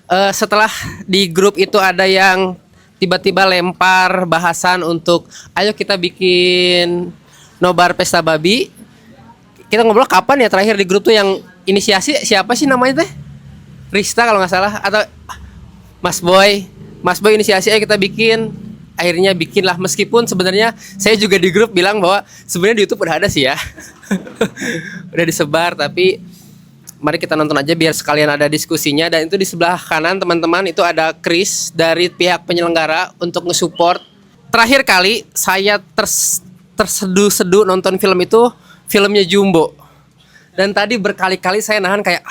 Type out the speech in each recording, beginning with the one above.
Setelah di grup itu ada yang tiba-tiba lempar bahasan untuk ayo kita bikin nobar pesta babi. Kita ngobrol kapan ya terakhir di grup tuh yang inisiasi siapa sih namanya teh? Rista kalau nggak salah atau Mas Boy. Mas Boy inisiasi ayo kita bikin. Akhirnya bikinlah meskipun sebenarnya saya juga di grup bilang bahwa sebenarnya di YouTube udah ada sih ya. Udah disebar tapi mari kita nonton aja biar sekalian ada diskusinya. Dan itu di sebelah kanan teman-teman itu ada Chris dari pihak penyelenggara untuk nge-support. Terakhir kali saya terseduh-seduh nonton film itu filmnya Jumbo. Dan tadi berkali-kali saya nahan kayak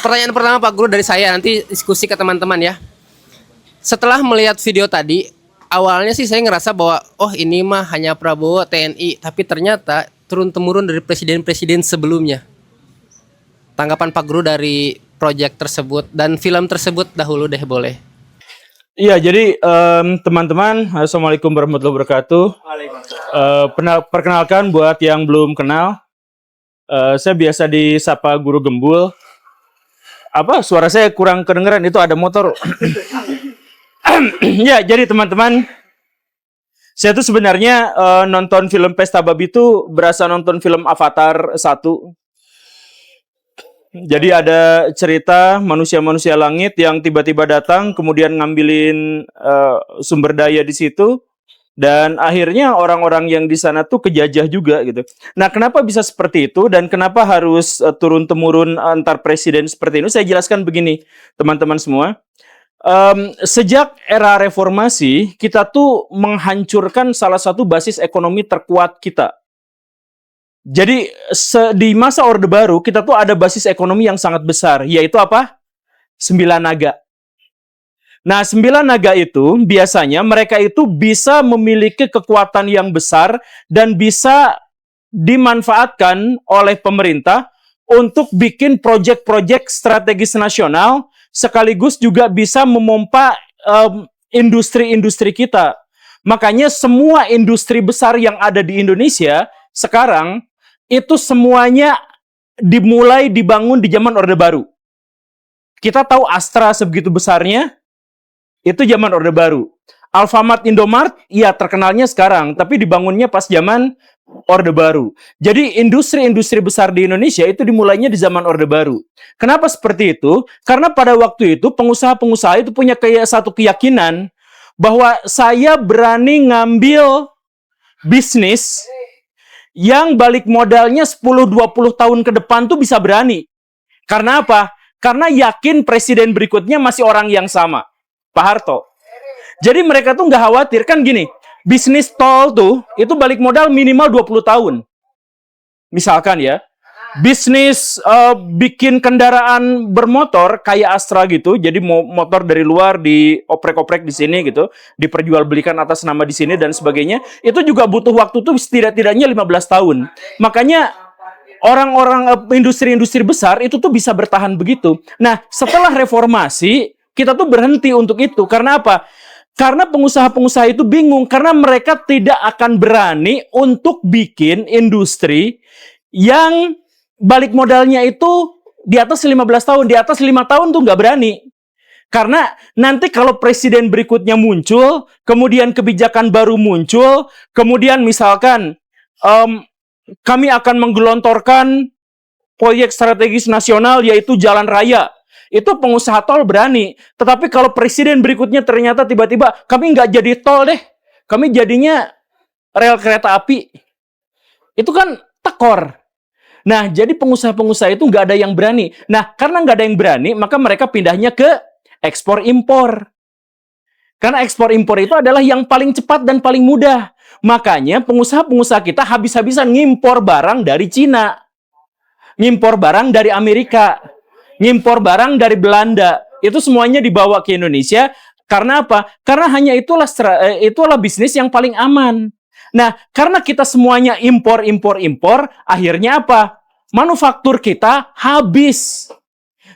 pertanyaan pertama Pak Guru dari saya, nanti diskusi ke teman-teman ya. Setelah melihat video tadi, awalnya sih saya ngerasa bahwa oh ini mah hanya Prabowo TNI, tapi ternyata turun-temurun dari presiden-presiden sebelumnya. Tanggapan Pak Guru dari proyek tersebut dan film tersebut dahulu deh boleh. Iya, jadi teman-teman, assalamualaikum warahmatullahi wabarakatuh. Perkenalkan buat yang belum kenal, saya biasa disapa Guru Gembul. Apa? Suara saya kurang kedengeran, itu ada motor. Ya, jadi teman-teman, saya tuh sebenarnya nonton film Pesta Babi itu berasa nonton film Avatar 1. Jadi ada cerita manusia-manusia langit yang tiba-tiba datang, kemudian ngambilin sumber daya di situ, dan akhirnya orang-orang yang di sana tuh kejajah juga gitu. Nah, kenapa bisa seperti itu dan kenapa harus turun-temurun antar presiden seperti ini? Saya jelaskan begini, teman-teman semua. Sejak era reformasi, kita tuh menghancurkan salah satu basis ekonomi terkuat kita. Jadi di masa Orde Baru kita tuh ada basis ekonomi yang sangat besar, yaitu apa? 9 naga. Nah, 9 naga itu biasanya mereka itu bisa memiliki kekuatan yang besar dan bisa dimanfaatkan oleh pemerintah untuk bikin proyek-proyek strategis nasional, sekaligus juga bisa memompa industri-industri kita. Makanya semua industri besar yang ada di Indonesia sekarang itu semuanya dimulai dibangun di zaman Orde Baru. Kita tahu Astra sebegitu besarnya, itu zaman Orde Baru. Alfamart, Indomart, ya terkenalnya sekarang, tapi dibangunnya pas zaman Orde Baru. Jadi industri-industri besar di Indonesia itu dimulainya di zaman Orde Baru. Kenapa seperti itu? Karena pada waktu itu pengusaha-pengusaha itu punya satu keyakinan bahwa saya berani ngambil bisnis yang balik modalnya 10-20 tahun ke depan tuh bisa berani. Karena apa? Karena yakin presiden berikutnya masih orang yang sama, Pak Harto. Jadi mereka tuh nggak khawatir, kan gini, bisnis tol tuh, itu balik modal minimal 20 tahun. Misalkan ya, bisnis bikin kendaraan bermotor kayak Astra gitu, jadi motor dari luar dioprek-oprek di sini gitu, diperjualbelikan atas nama di sini dan sebagainya, itu juga butuh waktu tuh setidak-tidaknya 15 tahun. Makanya orang-orang industri-industri besar itu tuh bisa bertahan begitu. Nah, setelah reformasi, kita tuh berhenti untuk itu. Karena apa? Karena pengusaha-pengusaha itu bingung, karena mereka tidak akan berani untuk bikin industri yang balik modalnya itu di atas 15 tahun, di atas 5 tahun tuh nggak berani. Karena nanti kalau presiden berikutnya muncul, kemudian kebijakan baru muncul, kemudian misalkan kami akan menggelontorkan proyek strategis nasional yaitu jalan raya. Itu pengusaha tol berani. Tetapi kalau presiden berikutnya ternyata tiba-tiba kami nggak jadi tol deh, kami jadinya rel kereta api. Itu kan tekor. Nah, jadi pengusaha-pengusaha itu nggak ada yang berani. Nah, karena nggak ada yang berani, maka mereka pindahnya ke ekspor-impor. Karena ekspor-impor itu adalah yang paling cepat dan paling mudah. Makanya pengusaha-pengusaha kita habis-habisan ngimpor barang dari Cina. Ngimpor barang dari Amerika. Ngimpor barang dari Belanda. Itu semuanya dibawa ke Indonesia. Karena apa? Karena hanya itulah bisnis yang paling aman. Nah, karena kita semuanya impor, akhirnya apa? Manufaktur kita habis.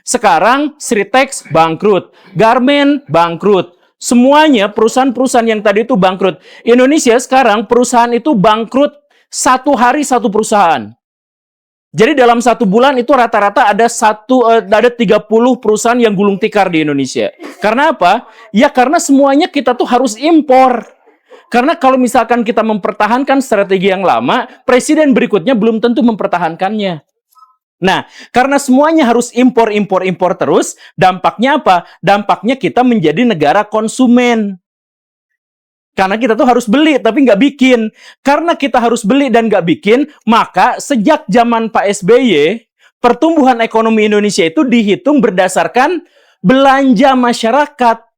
Sekarang Sritex bangkrut, Garmen bangkrut. Semuanya perusahaan-perusahaan yang tadi itu bangkrut. Indonesia sekarang perusahaan itu bangkrut 1 hari 1 perusahaan. Jadi dalam 1 bulan itu rata-rata ada 30 perusahaan yang gulung tikar di Indonesia. Karena apa? Ya karena semuanya kita tuh harus impor. Karena kalau misalkan kita mempertahankan strategi yang lama, presiden berikutnya belum tentu mempertahankannya. Nah, karena semuanya harus impor terus, dampaknya apa? Dampaknya kita menjadi negara konsumen. Karena kita tuh harus beli, tapi nggak bikin. Karena kita harus beli dan nggak bikin, maka sejak zaman Pak SBY, pertumbuhan ekonomi Indonesia itu dihitung berdasarkan belanja masyarakat.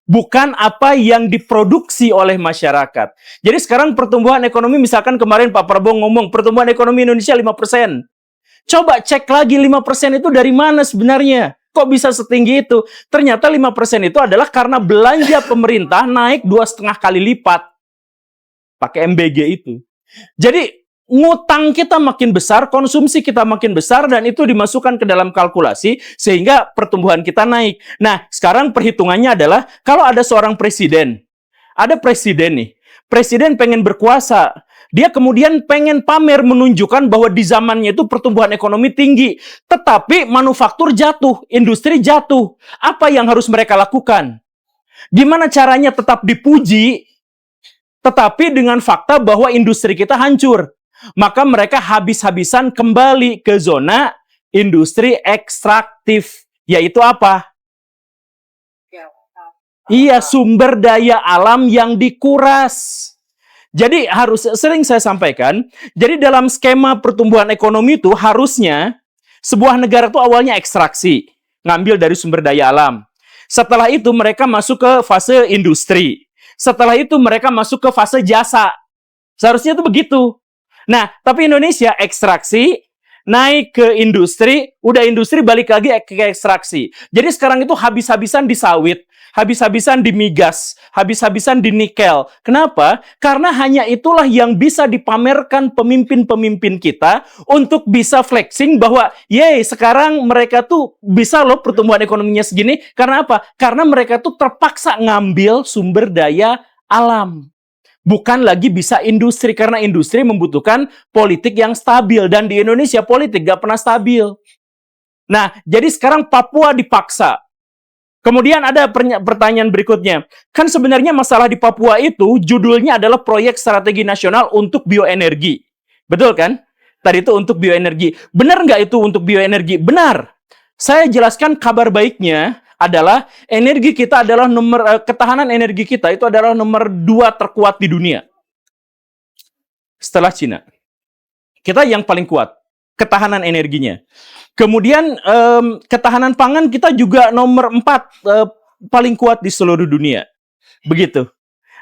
Bukan apa yang diproduksi oleh masyarakat. Jadi sekarang pertumbuhan ekonomi, misalkan kemarin Pak Prabowo ngomong, pertumbuhan ekonomi Indonesia 5%. Coba cek lagi 5% itu dari mana sebenarnya? Kok bisa setinggi itu? Ternyata 5% itu adalah karena belanja pemerintah naik 2,5 kali lipat. Pakai MBG itu. Jadi ngutang kita makin besar, konsumsi kita makin besar, dan itu dimasukkan ke dalam kalkulasi sehingga pertumbuhan kita naik. Nah, sekarang perhitungannya adalah kalau ada seorang presiden, ada presiden nih, presiden pengen berkuasa, dia kemudian pengen pamer menunjukkan bahwa di zamannya itu pertumbuhan ekonomi tinggi, tetapi manufaktur jatuh, industri jatuh. Apa yang harus mereka lakukan? Gimana caranya tetap dipuji, tetapi dengan fakta bahwa industri kita hancur? Maka mereka habis-habisan kembali ke zona industri ekstraktif. Yaitu apa? Iya, sumber daya alam yang dikuras. Jadi sering saya sampaikan, jadi dalam skema pertumbuhan ekonomi itu harusnya sebuah negara itu awalnya ekstraksi, ngambil dari sumber daya alam. Setelah itu mereka masuk ke fase industri. Setelah itu mereka masuk ke fase jasa. Seharusnya itu begitu. Nah, tapi Indonesia ekstraksi, naik ke industri, udah industri balik lagi ke ekstraksi. Jadi sekarang itu habis-habisan di sawit, habis-habisan di migas, habis-habisan di nikel. Kenapa? Karena hanya itulah yang bisa dipamerkan pemimpin-pemimpin kita untuk bisa flexing bahwa, yeay, sekarang mereka tuh bisa loh pertumbuhan ekonominya segini. Karena apa? Karena mereka tuh terpaksa ngambil sumber daya alam. Bukan lagi bisa industri, karena industri membutuhkan politik yang stabil. Dan di Indonesia politik gak pernah stabil. Nah, jadi sekarang Papua dipaksa. Kemudian ada pertanyaan berikutnya. Kan sebenarnya masalah di Papua itu judulnya adalah Proyek Strategi Nasional untuk Bioenergi. Betul kan? Tadi itu untuk bioenergi. Benar nggak itu untuk bioenergi? Benar. Saya jelaskan kabar baiknya adalah energi kita adalah ketahanan energi kita itu adalah nomor 2 terkuat di dunia. Setelah Cina. Kita yang paling kuat ketahanan energinya. Kemudian ketahanan pangan kita juga nomor 4 paling kuat di seluruh dunia. Begitu.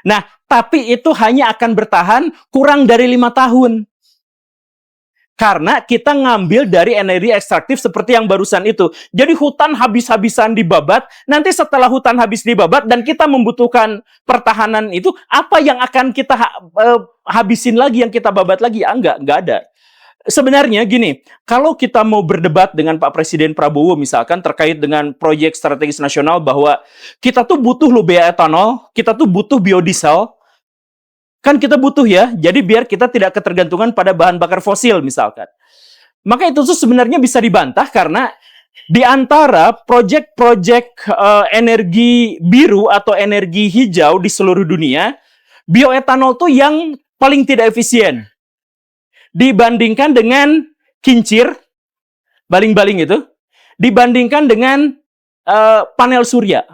Nah, tapi itu hanya akan bertahan kurang dari 5 tahun. Karena kita ngambil dari energi ekstraktif seperti yang barusan itu. Jadi hutan habis-habisan dibabat, nanti setelah hutan habis dibabat dan kita membutuhkan pertahanan itu, apa yang akan kita habisin lagi, yang kita babat lagi? Enggak ada. Sebenarnya gini, kalau kita mau berdebat dengan Pak Presiden Prabowo misalkan terkait dengan proyek strategis nasional bahwa kita tuh butuh loh bioetanol, kita tuh butuh biodiesel, kan kita butuh ya, jadi biar kita tidak ketergantungan pada bahan bakar fosil misalkan. Maka itu tuh sebenarnya bisa dibantah karena di antara proyek-proyek energi biru atau energi hijau di seluruh dunia, bioetanol tuh yang paling tidak efisien. Dibandingkan dengan kincir, baling-baling itu, dibandingkan dengan panel surya.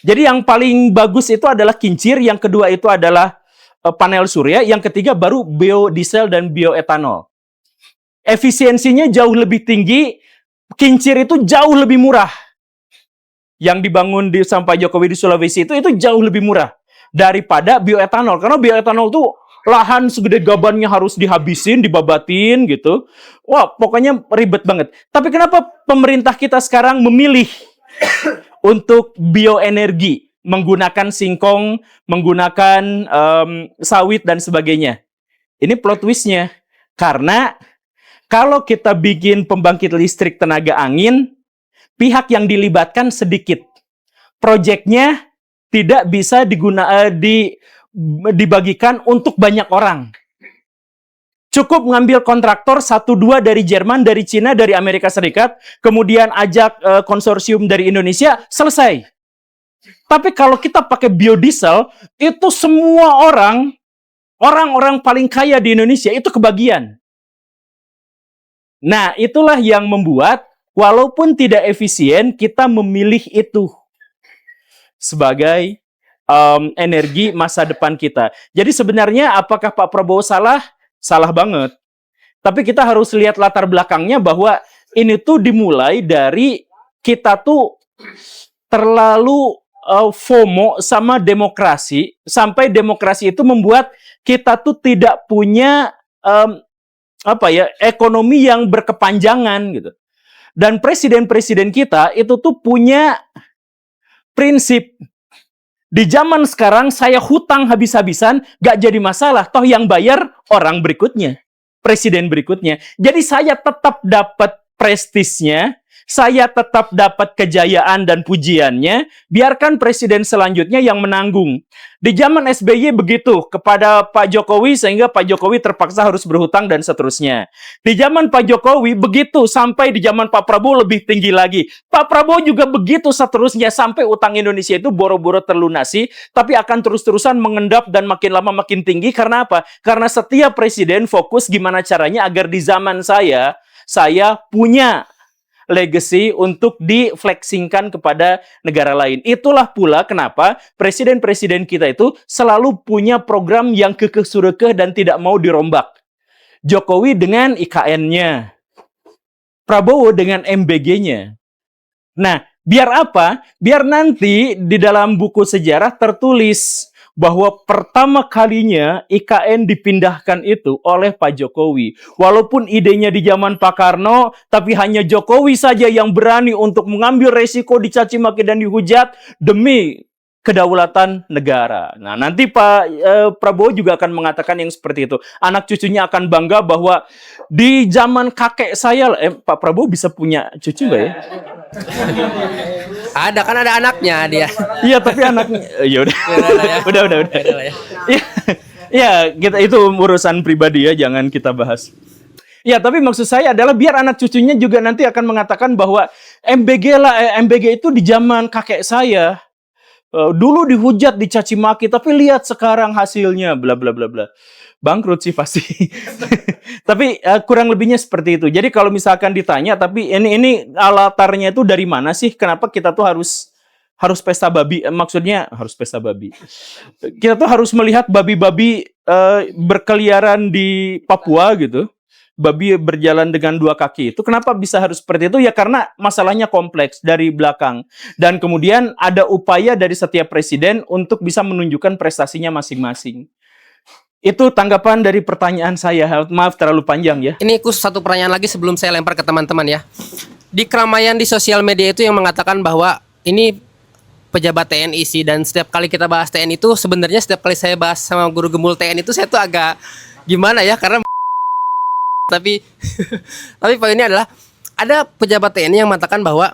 Jadi yang paling bagus itu adalah kincir, yang kedua itu adalah panel surya, yang ketiga baru biodiesel dan bioetanol. Efisiensinya jauh lebih tinggi, kincir itu jauh lebih murah. Yang dibangun di sampai Jokowi di Sulawesi itu jauh lebih murah daripada bioetanol. Karena bioetanol tuh lahan segede gabannya harus dihabisin, dibabatin gitu. Wah, pokoknya ribet banget. Tapi kenapa pemerintah kita sekarang memilih untuk bioenergi? Menggunakan singkong, menggunakan sawit, dan sebagainya. Ini plot twistnya. Karena kalau kita bikin pembangkit listrik tenaga angin, pihak yang dilibatkan sedikit. Proyeknya tidak bisa dibagikan untuk banyak orang. Cukup ngambil kontraktor 1-2 dari Jerman, dari Cina, dari Amerika Serikat, kemudian ajak konsorsium dari Indonesia, selesai. Tapi kalau kita pakai biodiesel, itu semua orang-orang paling kaya di Indonesia itu kebagian. Nah, itulah yang membuat walaupun tidak efisien, kita memilih itu sebagai energi masa depan kita. Jadi sebenarnya apakah Pak Prabowo salah? Salah banget. Tapi kita harus lihat latar belakangnya bahwa ini tuh dimulai dari kita tuh terlalu FOMO sama demokrasi, sampai demokrasi itu membuat kita tuh tidak punya ekonomi yang berkepanjangan gitu. Dan presiden-presiden kita itu tuh punya prinsip. Di zaman sekarang saya hutang habis-habisan, gak jadi masalah. Toh yang bayar orang berikutnya, presiden berikutnya. Jadi saya tetap dapat prestisnya, saya tetap dapat kejayaan dan pujiannya, biarkan presiden selanjutnya yang menanggung. Di zaman SBY begitu kepada Pak Jokowi, sehingga Pak Jokowi terpaksa harus berhutang dan seterusnya. Di zaman Pak Jokowi begitu, sampai di zaman Pak Prabowo lebih tinggi lagi. Pak Prabowo juga begitu seterusnya, sampai utang Indonesia itu boro-boro terlunasi, tapi akan terus-terusan mengendap dan makin lama makin tinggi. Karena apa? Karena setiap presiden fokus gimana caranya agar di zaman saya punya legacy untuk diflexingkan kepada negara lain. Itulah pula kenapa presiden-presiden kita itu selalu punya program yang kekeh surukeh dan tidak mau dirombak. Jokowi dengan IKN-nya, Prabowo dengan MBG-nya. Nah, biar apa? Biar nanti di dalam buku sejarah tertulis bahwa pertama kalinya IKN dipindahkan itu oleh Pak Jokowi. Walaupun idenya di zaman Pak Karno, tapi hanya Jokowi saja yang berani untuk mengambil resiko dicaci maki dan dihujat demi kedaulatan negara. Nah, nanti Pak Prabowo juga akan mengatakan yang seperti itu. Anak cucunya akan bangga bahwa di zaman kakek saya, Pak Prabowo bisa punya cucu nggak ya? Ada kan, ada anaknya dia. Iya, tapi anaknya ya udah. Udah. Iya. Ya, kita itu urusan pribadi ya, jangan kita bahas. Ya, tapi maksud saya adalah biar anak cucunya juga nanti akan mengatakan bahwa MBG itu di zaman kakek saya. Dulu dihujat, dicaci maki, tapi lihat sekarang hasilnya bla bla bla bla. Bangkrut sih pasti. Tapi kurang lebihnya seperti itu. Jadi kalau misalkan ditanya, tapi ini latarnya itu dari mana sih? Kenapa kita tuh harus pesta babi? Maksudnya harus pesta babi. Kita tuh harus melihat babi-babi berkeliaran di Papua gitu. Babi berjalan dengan 2 kaki. Itu kenapa bisa harus seperti itu? Ya karena masalahnya kompleks dari belakang. Dan kemudian ada upaya dari setiap presiden untuk bisa menunjukkan prestasinya masing-masing. Itu tanggapan dari pertanyaan saya. Maaf terlalu panjang ya. Ini khusus satu pertanyaan lagi sebelum saya lempar ke teman-teman ya. Di keramaian di sosial media itu yang mengatakan bahwa ini pejabat TNI sih, dan setiap kali kita bahas TNI itu sebenarnya setiap kali saya bahas sama guru gemul TNI itu saya tuh agak gimana ya, karena tapi poinnya adalah ada pejabat TNI yang mengatakan bahwa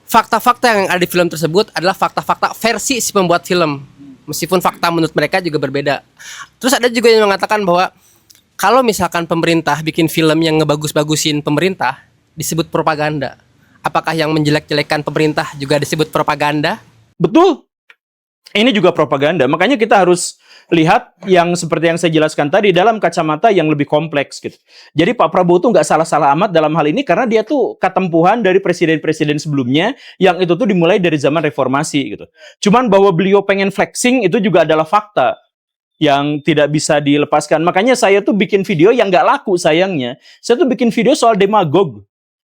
fakta-fakta yang ada di film tersebut adalah fakta-fakta versi si pembuat film, meskipun fakta menurut mereka juga berbeda. Terus ada juga yang mengatakan bahwa kalau misalkan pemerintah bikin film yang ngebagus-bagusin pemerintah disebut propaganda. Apakah yang menjelek-jelekan pemerintah juga disebut propaganda? Betul. Ini juga propaganda. Makanya kita harus lihat yang seperti yang saya jelaskan tadi dalam kacamata yang lebih kompleks gitu. Jadi Pak Prabowo tuh nggak salah-salah amat dalam hal ini karena dia tuh ketempuhan dari presiden-presiden sebelumnya yang itu tuh dimulai dari zaman reformasi gitu. Cuman bahwa beliau pengen flexing itu juga adalah fakta yang tidak bisa dilepaskan. Makanya saya tuh bikin video yang nggak laku sayangnya. Saya tuh bikin video soal demagog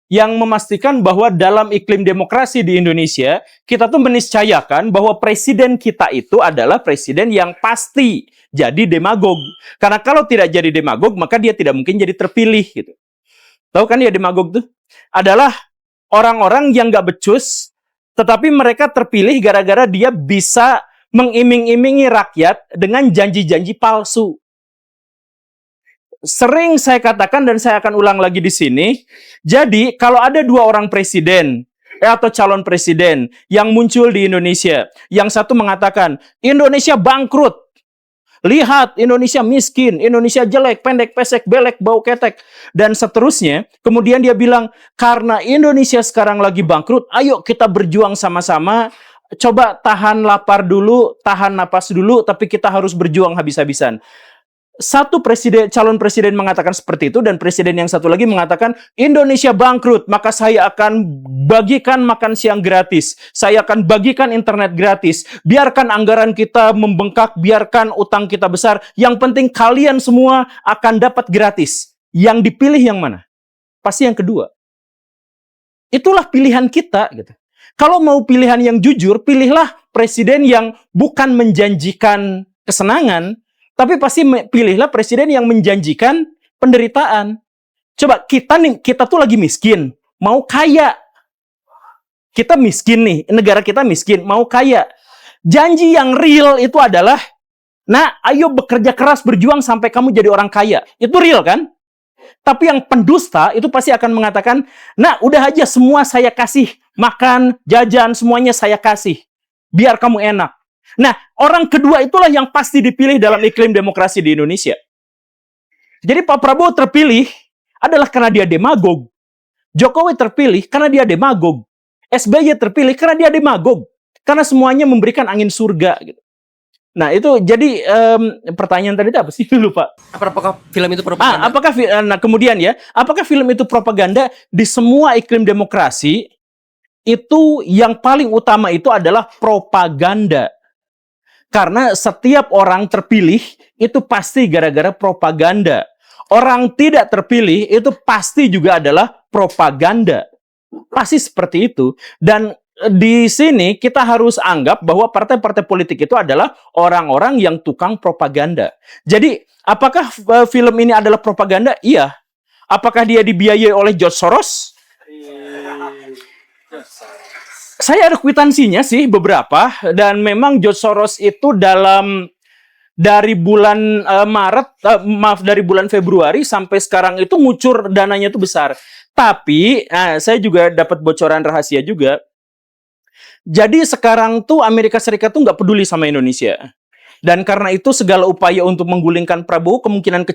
yang memastikan bahwa dalam iklim demokrasi di Indonesia, kita tuh meniscayakan bahwa presiden kita itu adalah presiden yang pasti jadi demagog. Karena kalau tidak jadi demagog, maka dia tidak mungkin jadi terpilih gitu. Tahu kan ya demagog tuh? Adalah orang-orang yang gak becus, tetapi mereka terpilih gara-gara dia bisa mengiming-imingi rakyat dengan janji-janji palsu. Sering saya katakan dan saya akan ulang lagi di sini. Jadi kalau ada 2 orang presiden atau calon presiden yang muncul di Indonesia, yang satu mengatakan Indonesia bangkrut, Lihat, Indonesia miskin, Indonesia jelek, pendek, pesek, belek, bau ketek, dan seterusnya. Kemudian dia bilang, karena Indonesia sekarang lagi bangkrut, ayo kita berjuang sama-sama. Coba tahan lapar dulu, tahan napas dulu, tapi kita harus berjuang habis-habisan. Satu calon presiden mengatakan seperti itu, dan presiden yang satu lagi mengatakan Indonesia bangkrut, maka saya akan bagikan makan siang gratis, saya akan bagikan internet gratis, biarkan anggaran kita membengkak, biarkan utang kita besar, yang penting kalian semua akan dapat gratis. Yang dipilih yang mana? Pasti yang kedua. Itulah pilihan kita, gitu. Kalau mau pilihan yang jujur, pilihlah presiden yang bukan menjanjikan kesenangan, tapi pasti pilihlah presiden yang menjanjikan penderitaan. Coba kita tuh lagi miskin, mau kaya. Kita miskin nih, negara kita miskin, mau kaya. Janji yang real itu adalah, nah, ayo bekerja keras, berjuang sampai kamu jadi orang kaya. Itu real kan? Tapi yang pendusta itu pasti akan mengatakan, nah, udah aja semua saya kasih, makan, jajan, semuanya saya kasih. Biar kamu enak. Nah, orang kedua itulah yang pasti dipilih dalam iklim demokrasi di Indonesia. Jadi Pak Prabowo terpilih adalah karena dia demagog. Jokowi terpilih karena dia demagog. SBY terpilih karena dia demagog. Karena semuanya memberikan angin surga. Gitu. Nah, itu jadi pertanyaan tadi apa sih? Lupa. Apakah film itu propaganda? Nah, kemudian ya, apakah film itu propaganda? Di semua iklim demokrasi, itu yang paling utama itu adalah propaganda. Karena setiap orang terpilih itu pasti gara-gara propaganda. Orang tidak terpilih itu pasti juga adalah propaganda. Pasti seperti itu. Dan di sini kita harus anggap bahwa partai-partai politik itu adalah orang-orang yang tukang propaganda. Jadi, apakah film ini adalah propaganda? Iya. Apakah dia dibiayai oleh George Soros? Saya ada kwitansinya sih beberapa, dan memang George Soros itu dari bulan dari bulan Februari sampai sekarang itu ngucur dananya itu besar. Tapi saya juga dapat bocoran rahasia juga. Jadi sekarang tuh Amerika Serikat tuh nggak peduli sama Indonesia. Dan karena itu segala upaya untuk menggulingkan Prabowo kemungkinan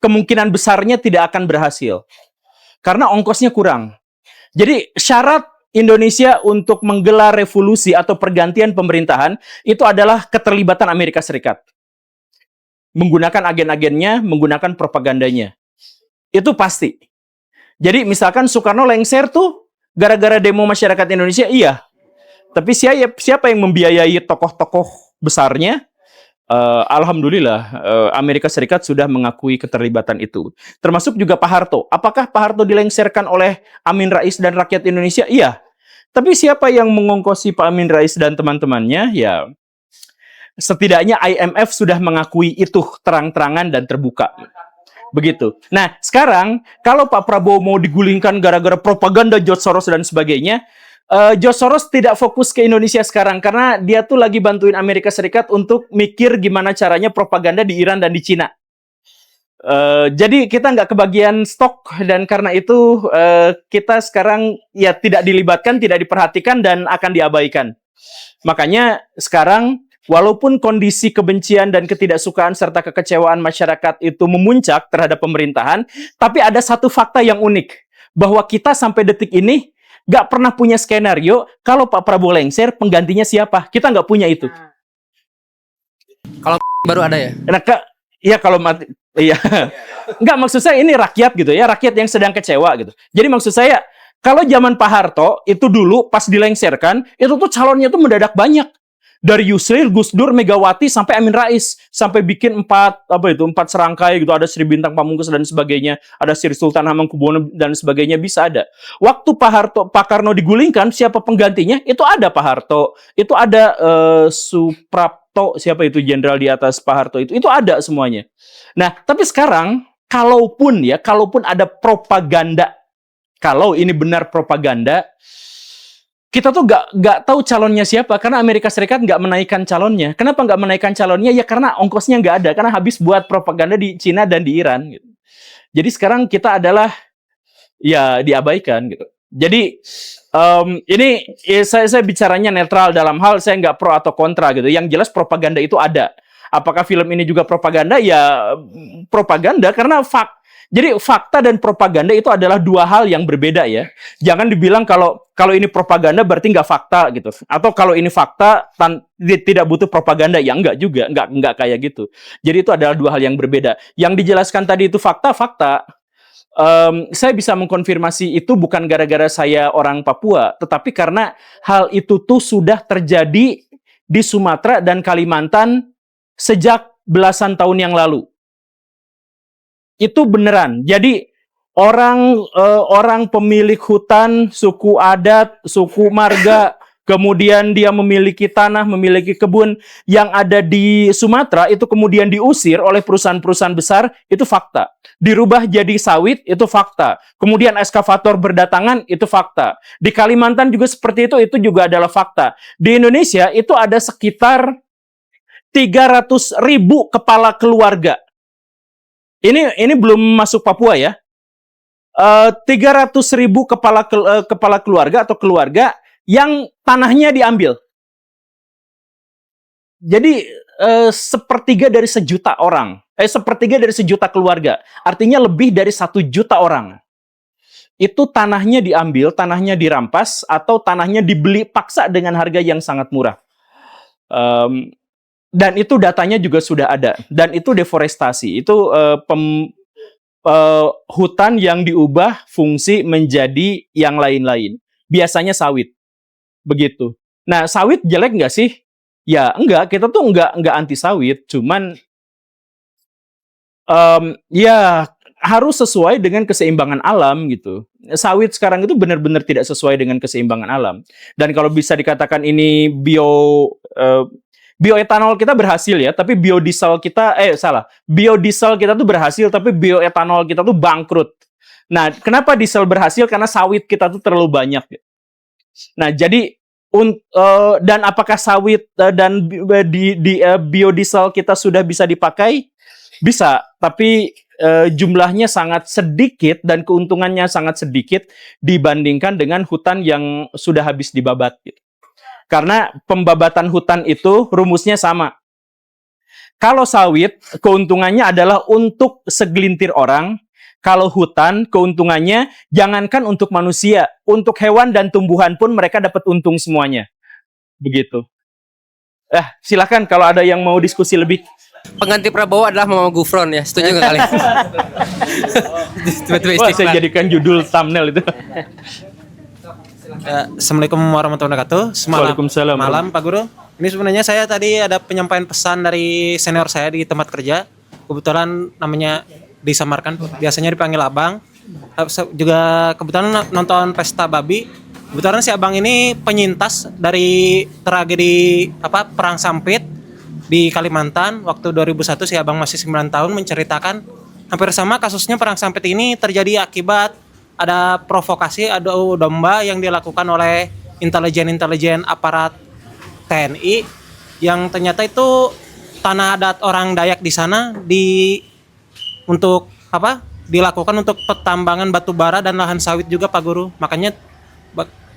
kemungkinan besarnya tidak akan berhasil. Karena ongkosnya kurang. Jadi syarat Indonesia untuk menggelar revolusi atau pergantian pemerintahan itu adalah keterlibatan Amerika Serikat. Menggunakan agen-agennya, menggunakan propagandanya. Itu pasti. Jadi misalkan Soekarno lengser tuh gara-gara demo masyarakat Indonesia, iya. Tapi siapa yang membiayai tokoh-tokoh besarnya? Alhamdulillah, Amerika Serikat sudah mengakui keterlibatan itu. Termasuk juga Pak Harto. Apakah Pak Harto dilengserkan oleh Amin Rais dan rakyat Indonesia? Iya. Tapi siapa yang mengongkosi Pak Amin Rais dan teman-temannya? Ya, setidaknya IMF sudah mengakui itu terang-terangan dan terbuka. Begitu. Nah, sekarang kalau Pak Prabowo mau digulingkan gara-gara propaganda George Soros dan sebagainya, George Soros tidak fokus ke Indonesia sekarang karena dia tuh lagi bantuin Amerika Serikat untuk mikir gimana caranya propaganda di Iran dan di Cina. Jadi kita nggak kebagian stok, dan karena itu kita sekarang ya tidak dilibatkan, tidak diperhatikan, dan akan diabaikan. Makanya sekarang walaupun kondisi kebencian dan ketidaksukaan serta kekecewaan masyarakat itu memuncak terhadap pemerintahan, tapi ada satu fakta yang unik, bahwa kita sampai detik ini nggak pernah punya skenario kalau Pak Prabowo lengser, penggantinya siapa. Kita nggak punya itu. Kalau baru ada ya? Nah, ya kalau mati, iya. Nggak, maksud saya ini rakyat gitu ya, rakyat yang sedang kecewa gitu. Jadi maksud saya, kalau zaman Pak Harto itu dulu pas dilengserkan, itu tuh calonnya tuh mendadak banyak. Dari Yusril, Gus Dur, Megawati, sampai Amin Rais. Sampai bikin 4 serangkai gitu. Ada Sri Bintang Pamungkas dan sebagainya. Ada Sri Sultan Hamengkubuwono dan sebagainya, bisa ada. Waktu Pak Karno digulingkan, siapa penggantinya? Itu ada Pak Harto. Itu ada Suprapto, siapa itu jenderal di atas Pak Harto itu. Itu ada semuanya. Nah, tapi sekarang, kalaupun ada propaganda, kalau ini benar propaganda, kita tuh nggak tahu calonnya siapa, karena Amerika Serikat nggak menaikkan calonnya. Kenapa nggak menaikkan calonnya? Ya karena ongkosnya nggak ada, karena habis buat propaganda di Cina dan di Iran. Gitu. Jadi sekarang kita adalah ya diabaikan gitu. Jadi Ini saya bicaranya netral dalam hal saya nggak pro atau kontra gitu. Yang jelas propaganda itu ada. Apakah film ini juga propaganda? Ya propaganda karena jadi fakta dan propaganda itu adalah dua hal yang berbeda ya. Jangan dibilang kalau ini propaganda berarti nggak fakta gitu. Atau kalau ini fakta tidak butuh propaganda, ya enggak juga, enggak kayak gitu. Jadi itu adalah dua hal yang berbeda. Yang dijelaskan tadi itu fakta. Saya bisa mengkonfirmasi itu bukan gara-gara saya orang Papua, tetapi karena hal itu tuh sudah terjadi di Sumatera dan Kalimantan sejak belasan tahun yang lalu. Itu beneran. Jadi orang pemilik hutan, suku adat, suku marga, kemudian dia memiliki tanah, memiliki kebun yang ada di Sumatera itu kemudian diusir oleh perusahaan-perusahaan besar, itu fakta. Dirubah jadi sawit, itu fakta. Kemudian eskavator berdatangan, itu fakta. Di Kalimantan juga seperti itu juga adalah fakta. Di Indonesia itu ada sekitar 300.000 kepala keluarga. Ini belum masuk Papua ya. 300.000 kepala keluarga atau keluarga yang tanahnya diambil. Jadi sepertiga dari sejuta orang, sepertiga dari sejuta keluarga, artinya lebih dari 1 juta orang. Itu tanahnya diambil, tanahnya dirampas, atau tanahnya dibeli paksa dengan harga yang sangat murah. Dan itu datanya juga sudah ada. Dan itu deforestasi, itu hutan yang diubah fungsi menjadi yang lain-lain. Biasanya sawit. Begitu. Nah, sawit jelek nggak sih? Ya, enggak. Kita tuh enggak anti sawit. Cuman, ya harus sesuai dengan keseimbangan alam gitu. Sawit sekarang itu benar-benar tidak sesuai dengan keseimbangan alam. Dan kalau bisa dikatakan ini bioetanol kita berhasil ya, tapi biodiesel kita, biodiesel kita tuh berhasil, tapi bioetanol kita tuh bangkrut. Nah, kenapa diesel berhasil? Karena sawit kita tuh terlalu banyak. Nah, jadi dan apakah sawit dan biodiesel kita sudah bisa dipakai? Bisa, tapi jumlahnya sangat sedikit dan keuntungannya sangat sedikit dibandingkan dengan hutan yang sudah habis dibabat. Karena pembabatan hutan itu rumusnya sama. Kalau sawit, keuntungannya adalah untuk segelintir orang. Kalau hutan, keuntungannya jangankan untuk manusia, untuk hewan dan tumbuhan pun mereka dapat untung semuanya. Begitu. Silakan kalau ada yang mau diskusi lebih. Pengganti Prabowo adalah Mama Gufron ya, setuju nggak kalian? Wah, saya jadikan judul thumbnail itu. Assalamualaikum warahmatullahi wabarakatuh. Waalaikumsalam. Malam Pak Guru. Ini sebenarnya saya tadi ada penyampaian pesan dari senior saya di tempat kerja. Kebetulan namanya disamarkan, biasanya dipanggil Abang. Juga kebetulan nonton Pesta Babi. Kebetulan si Abang ini penyintas dari tragedi Perang Sampit di Kalimantan. Waktu 2001 si Abang masih 9 tahun menceritakan hampir sama kasusnya. Perang Sampit ini terjadi akibat ada provokasi adu domba yang dilakukan oleh intelijen aparat TNI yang ternyata itu tanah adat orang Dayak di sana dilakukan untuk pertambangan batu bara dan lahan sawit juga Pak Guru. Makanya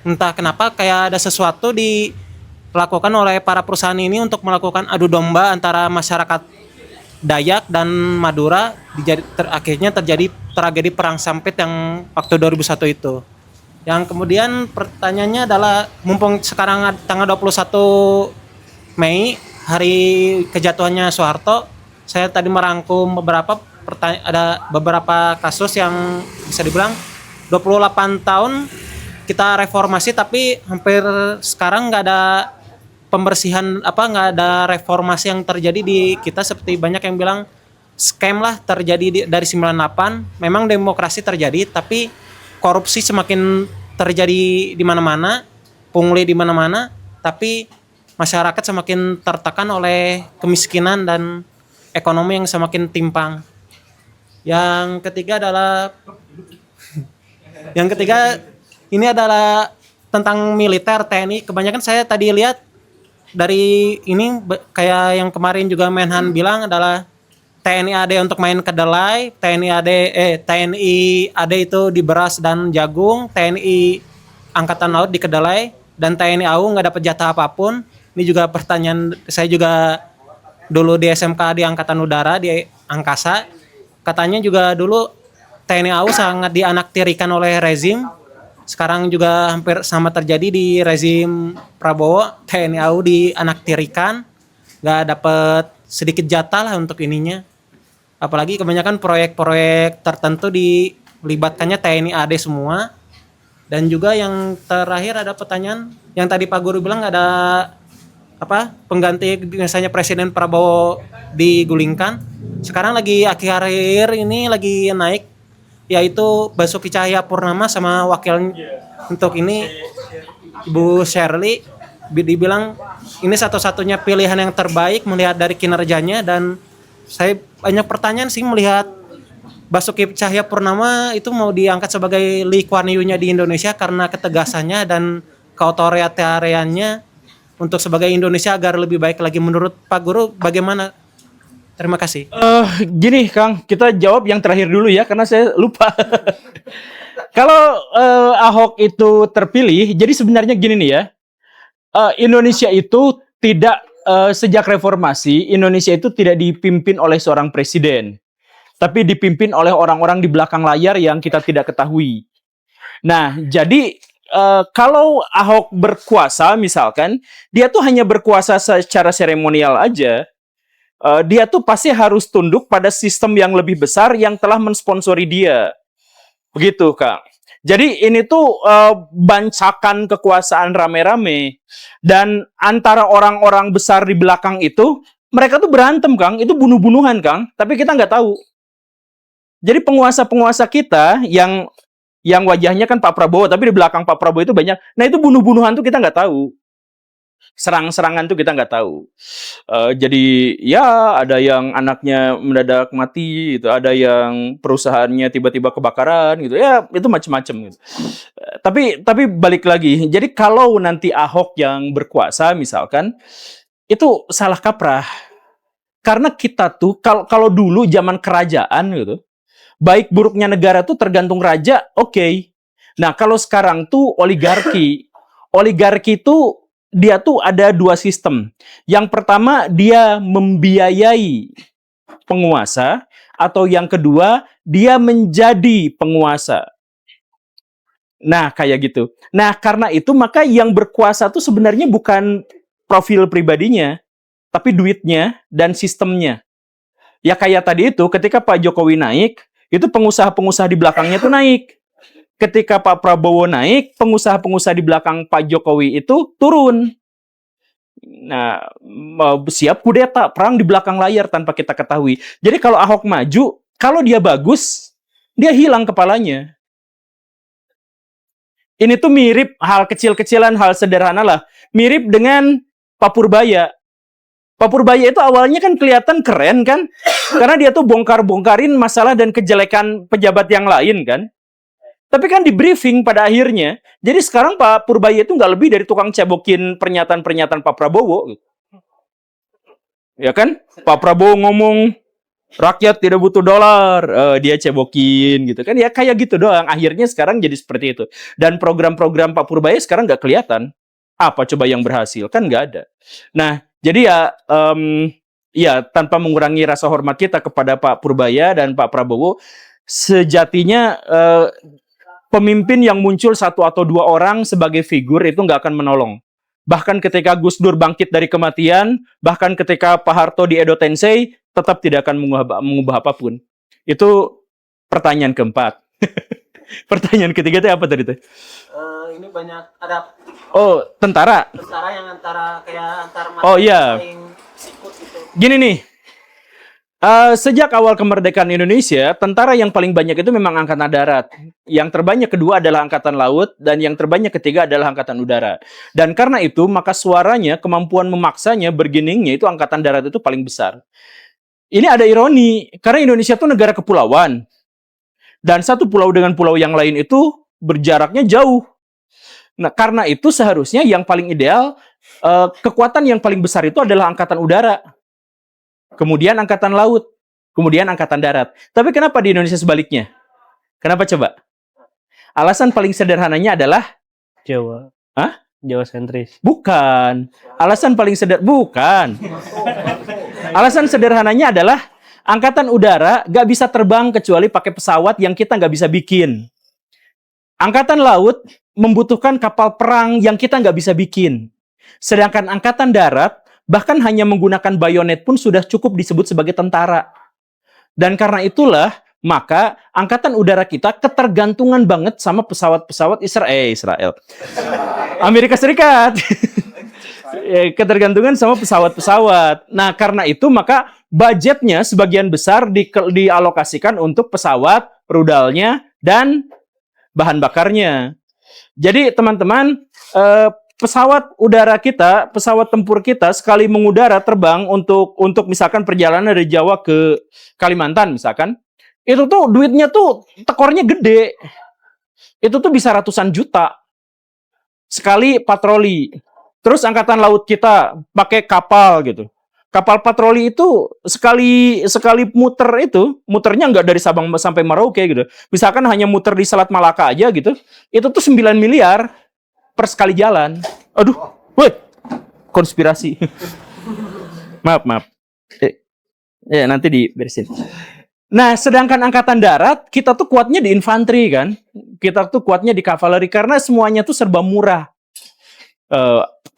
entah kenapa kayak ada sesuatu dilakukan oleh para perusahaan ini untuk melakukan adu domba antara masyarakat Dayak dan Madura. Akhirnya terjadi tragedi Perang Sampit yang waktu 2001 itu. Yang kemudian pertanyaannya adalah, mumpung sekarang tanggal 21 Mei, hari kejatuhannya Soeharto, saya tadi merangkum ada beberapa kasus yang bisa dibilang 28 tahun kita reformasi, tapi hampir sekarang nggak ada pembersihan, nggak ada reformasi yang terjadi di kita. Seperti banyak yang bilang scam lah terjadi dari 98. Memang demokrasi terjadi, tapi korupsi semakin terjadi di mana-mana, pungli di mana-mana, tapi masyarakat semakin tertekan oleh kemiskinan dan ekonomi yang semakin timpang. Yang ketiga ini adalah tentang militer TNI. Kebanyakan saya tadi lihat dari ini kayak yang kemarin juga Menhan bilang adalah TNI AD untuk main kedelai, TNI AD itu di beras dan jagung, TNI Angkatan Laut di Kedelai dan TNI AU nggak dapat jatah apapun. Ini juga pertanyaan saya juga dulu di SMK di Angkatan Udara di Angkasa. Katanya juga dulu TNI AU sangat dianaktirikan oleh rezim. Sekarang juga hampir sama terjadi di rezim Prabowo. TNI AU dianaktirikan, nggak dapat sedikit jatah lah untuk ininya. Apalagi kebanyakan proyek-proyek tertentu dilibatkannya TNI AD semua. Dan juga yang terakhir ada pertanyaan yang tadi Pak Guru bilang ada pengganti misalnya Presiden Prabowo digulingkan. Sekarang lagi akhir-akhir ini lagi naik yaitu Basuki Cahayapurnama sama wakil untuk ini Ibu Shirley dibilang ini satu-satunya pilihan yang terbaik melihat dari kinerjanya. Dan saya banyak pertanyaan sih melihat Basuki Cahayapurnama itu mau diangkat sebagai Lee Kuan Yew-nya di Indonesia karena ketegasannya dan keotoritariannya untuk sebagai Indonesia agar lebih baik lagi. Menurut Pak Guru bagaimana? Terima kasih. Gini Kang, kita jawab yang terakhir dulu ya karena saya lupa. Kalau Ahok itu terpilih, jadi sebenarnya gini nih ya, Indonesia itu tidak sejak reformasi Indonesia itu tidak dipimpin oleh seorang presiden, tapi dipimpin oleh orang-orang di belakang layar yang kita tidak ketahui. Nah, jadi kalau Ahok berkuasa misalkan, dia tuh hanya berkuasa secara seremonial aja. Dia tuh pasti harus tunduk pada sistem yang lebih besar yang telah mensponsori dia. Begitu, Kak. Jadi ini tuh bancakan kekuasaan rame-rame. Dan antara orang-orang besar di belakang itu, mereka tuh berantem, Kang. Itu bunuh-bunuhan, Kang. Tapi kita nggak tahu. Jadi penguasa-penguasa kita yang wajahnya kan Pak Prabowo, tapi di belakang Pak Prabowo itu banyak. Nah itu bunuh-bunuhan tuh kita nggak tahu. Serang-serangan tuh kita nggak tahu. Jadi ya ada yang anaknya mendadak mati, gitu. Ada yang perusahaannya tiba-tiba kebakaran, gitu. Ya itu macam-macam. Gitu. Tapi balik lagi. Jadi kalau nanti Ahok yang berkuasa misalkan, itu salah kaprah. Karena kita tuh kalau dulu zaman kerajaan gitu, baik buruknya negara tuh tergantung raja, oke. Nah kalau sekarang tuh oligarki, oligarki tuh dia tuh ada dua sistem. Yang pertama dia membiayai penguasa, atau yang kedua dia menjadi penguasa. Nah kayak gitu. Nah karena itu maka yang berkuasa tuh sebenarnya bukan profil pribadinya, tapi duitnya dan sistemnya. Ya kayak tadi itu ketika Pak Jokowi naik, itu pengusaha-pengusaha di belakangnya tuh naik. Ketika Pak Prabowo naik, pengusaha-pengusaha di belakang Pak Jokowi itu turun. Nah, siap kudeta, perang di belakang layar tanpa kita ketahui. Jadi kalau Ahok maju, kalau dia bagus, dia hilang kepalanya. Ini tuh mirip hal kecil-kecilan, hal sederhana lah. Mirip dengan Pak Purbaya. Pak Purbaya itu awalnya kan kelihatan keren kan, karena dia tuh bongkar-bongkarin masalah dan kejelekan pejabat yang lain kan. Tapi kan di briefing pada akhirnya, jadi sekarang Pak Purbaya itu nggak lebih dari tukang cebokin pernyataan-pernyataan Pak Prabowo. Ya kan? Pak Prabowo ngomong, rakyat tidak butuh dolar, dia cebokin gitu kan. Ya kayak gitu doang. Akhirnya sekarang jadi seperti itu. Dan program-program Pak Purbaya sekarang nggak kelihatan. Apa coba yang berhasil? Kan nggak ada. Nah, jadi ya tanpa mengurangi rasa hormat kita kepada Pak Purbaya dan Pak Prabowo, sejatinya pemimpin yang muncul satu atau dua orang sebagai figur itu nggak akan menolong. Bahkan ketika Gus Dur bangkit dari kematian, bahkan ketika Pak Harto di Edo Tensei, tetap tidak akan mengubah apapun. Itu pertanyaan keempat. Pertanyaan ketiga itu apa tadi? Ini banyak ada Tentara. tentara yang antara Oh iya. Gini nih. Sejak awal kemerdekaan Indonesia, tentara yang paling banyak itu memang Angkatan Darat. Yang terbanyak kedua adalah Angkatan Laut, dan yang terbanyak ketiga adalah Angkatan Udara. Dan karena itu, maka suaranya, kemampuan memaksanya, bergeningnya itu Angkatan Darat itu paling besar. Ini ada ironi, karena Indonesia itu negara kepulauan. Dan satu pulau dengan pulau yang lain itu berjaraknya jauh. Nah, karena itu seharusnya yang paling ideal, kekuatan yang paling besar itu adalah Angkatan Udara. Kemudian Angkatan Laut, kemudian Angkatan Darat. Tapi kenapa di Indonesia sebaliknya? Kenapa coba? Alasan paling sederhananya adalah Jawa. Hah? Jawa sentris. Bukan. Alasan paling bukan. Alasan sederhananya adalah angkatan udara gak bisa terbang kecuali pakai pesawat yang kita gak bisa bikin. Angkatan laut membutuhkan kapal perang yang kita nggak bisa bikin. Sedangkan angkatan darat bahkan hanya menggunakan bayonet pun sudah cukup disebut sebagai tentara. Dan karena itulah maka angkatan udara kita ketergantungan banget sama pesawat-pesawat Israel. Amerika Serikat. Ketergantungan sama pesawat-pesawat. Nah, karena itu maka budgetnya sebagian besar dialokasikan untuk pesawat, rudalnya, dan bahan bakarnya. Jadi teman-teman, pesawat udara kita, pesawat tempur kita sekali mengudara terbang untuk misalkan perjalanan dari Jawa ke Kalimantan misalkan, itu tuh duitnya tuh tekornya gede. Itu tuh bisa ratusan juta sekali patroli. Terus angkatan laut kita pakai kapal gitu. Kapal patroli itu sekali muternya nggak dari Sabang sampai Merauke gitu. Misalkan hanya muter di Selat Malaka aja gitu. Itu tuh 9 miliar per sekali jalan. Aduh, woi, konspirasi. maaf. Ya nanti diberesin. Nah, sedangkan angkatan darat kita tuh kuatnya di infanteri kan. Kita tuh kuatnya di kavaleri karena semuanya tuh serba murah.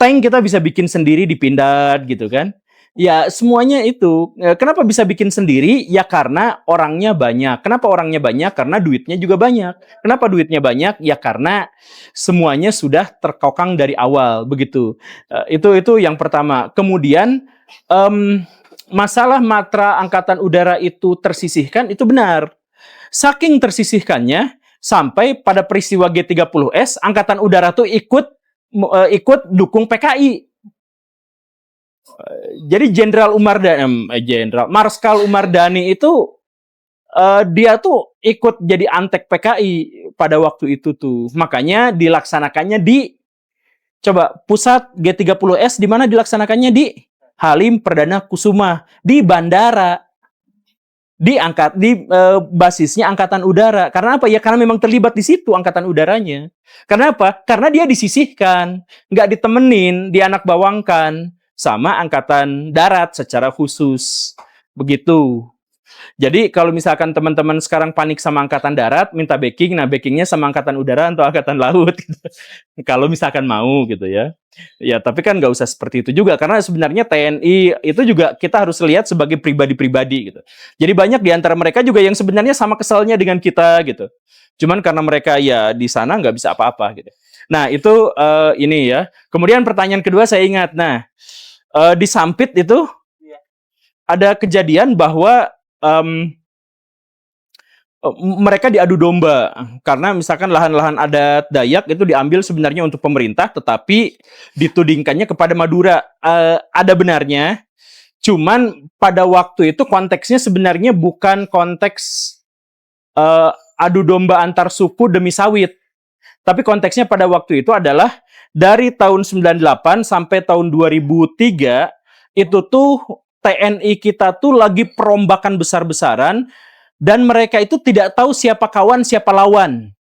Tank kita bisa bikin sendiri di Pindad gitu kan. Ya semuanya itu. Kenapa bisa bikin sendiri? Ya karena orangnya banyak. Kenapa orangnya banyak? Karena duitnya juga banyak. Kenapa duitnya banyak? Ya karena semuanya sudah terkokang dari awal begitu. Itu yang pertama. Kemudian masalah matra angkatan udara itu tersisihkan itu benar. Saking tersisihkannya sampai pada peristiwa G30S angkatan udara tuh ikut dukung PKI. Jadi Marskal Umar Dhani itu dia tuh ikut jadi antek PKI pada waktu itu tuh. Makanya dilaksanakannya di pusat G30S di mana dilaksanakannya di Halim Perdana Kusuma di bandara. Basisnya angkatan udara. Karena apa? Ya karena memang terlibat di situ angkatan udaranya. Karena apa? Karena dia disisihkan, nggak ditemenin, dianak bawangkan sama angkatan darat secara khusus. Begitu. Jadi kalau misalkan teman-teman sekarang panik sama angkatan darat, minta backing, nah backingnya sama angkatan udara atau angkatan laut. Gitu. Kalau misalkan mau gitu ya. Ya tapi kan nggak usah seperti itu juga, karena sebenarnya TNI itu juga kita harus lihat sebagai pribadi-pribadi gitu. Jadi banyak di antara mereka juga yang sebenarnya sama keselnya dengan kita gitu. Cuman karena mereka ya di sana nggak bisa apa-apa gitu. Nah itu ini ya. Kemudian pertanyaan kedua saya ingat, nah di Sampit itu ada kejadian bahwa mereka diadu domba karena misalkan lahan-lahan adat Dayak itu diambil sebenarnya untuk pemerintah tetapi ditudingkannya kepada Madura. Ada benarnya, cuman pada waktu itu konteksnya sebenarnya bukan konteks adu domba antar suku demi sawit, tapi konteksnya pada waktu itu adalah dari tahun 98 sampai tahun 2003 itu tuh TNI kita tuh lagi perombakan besar-besaran dan mereka itu tidak tahu siapa kawan, siapa lawan.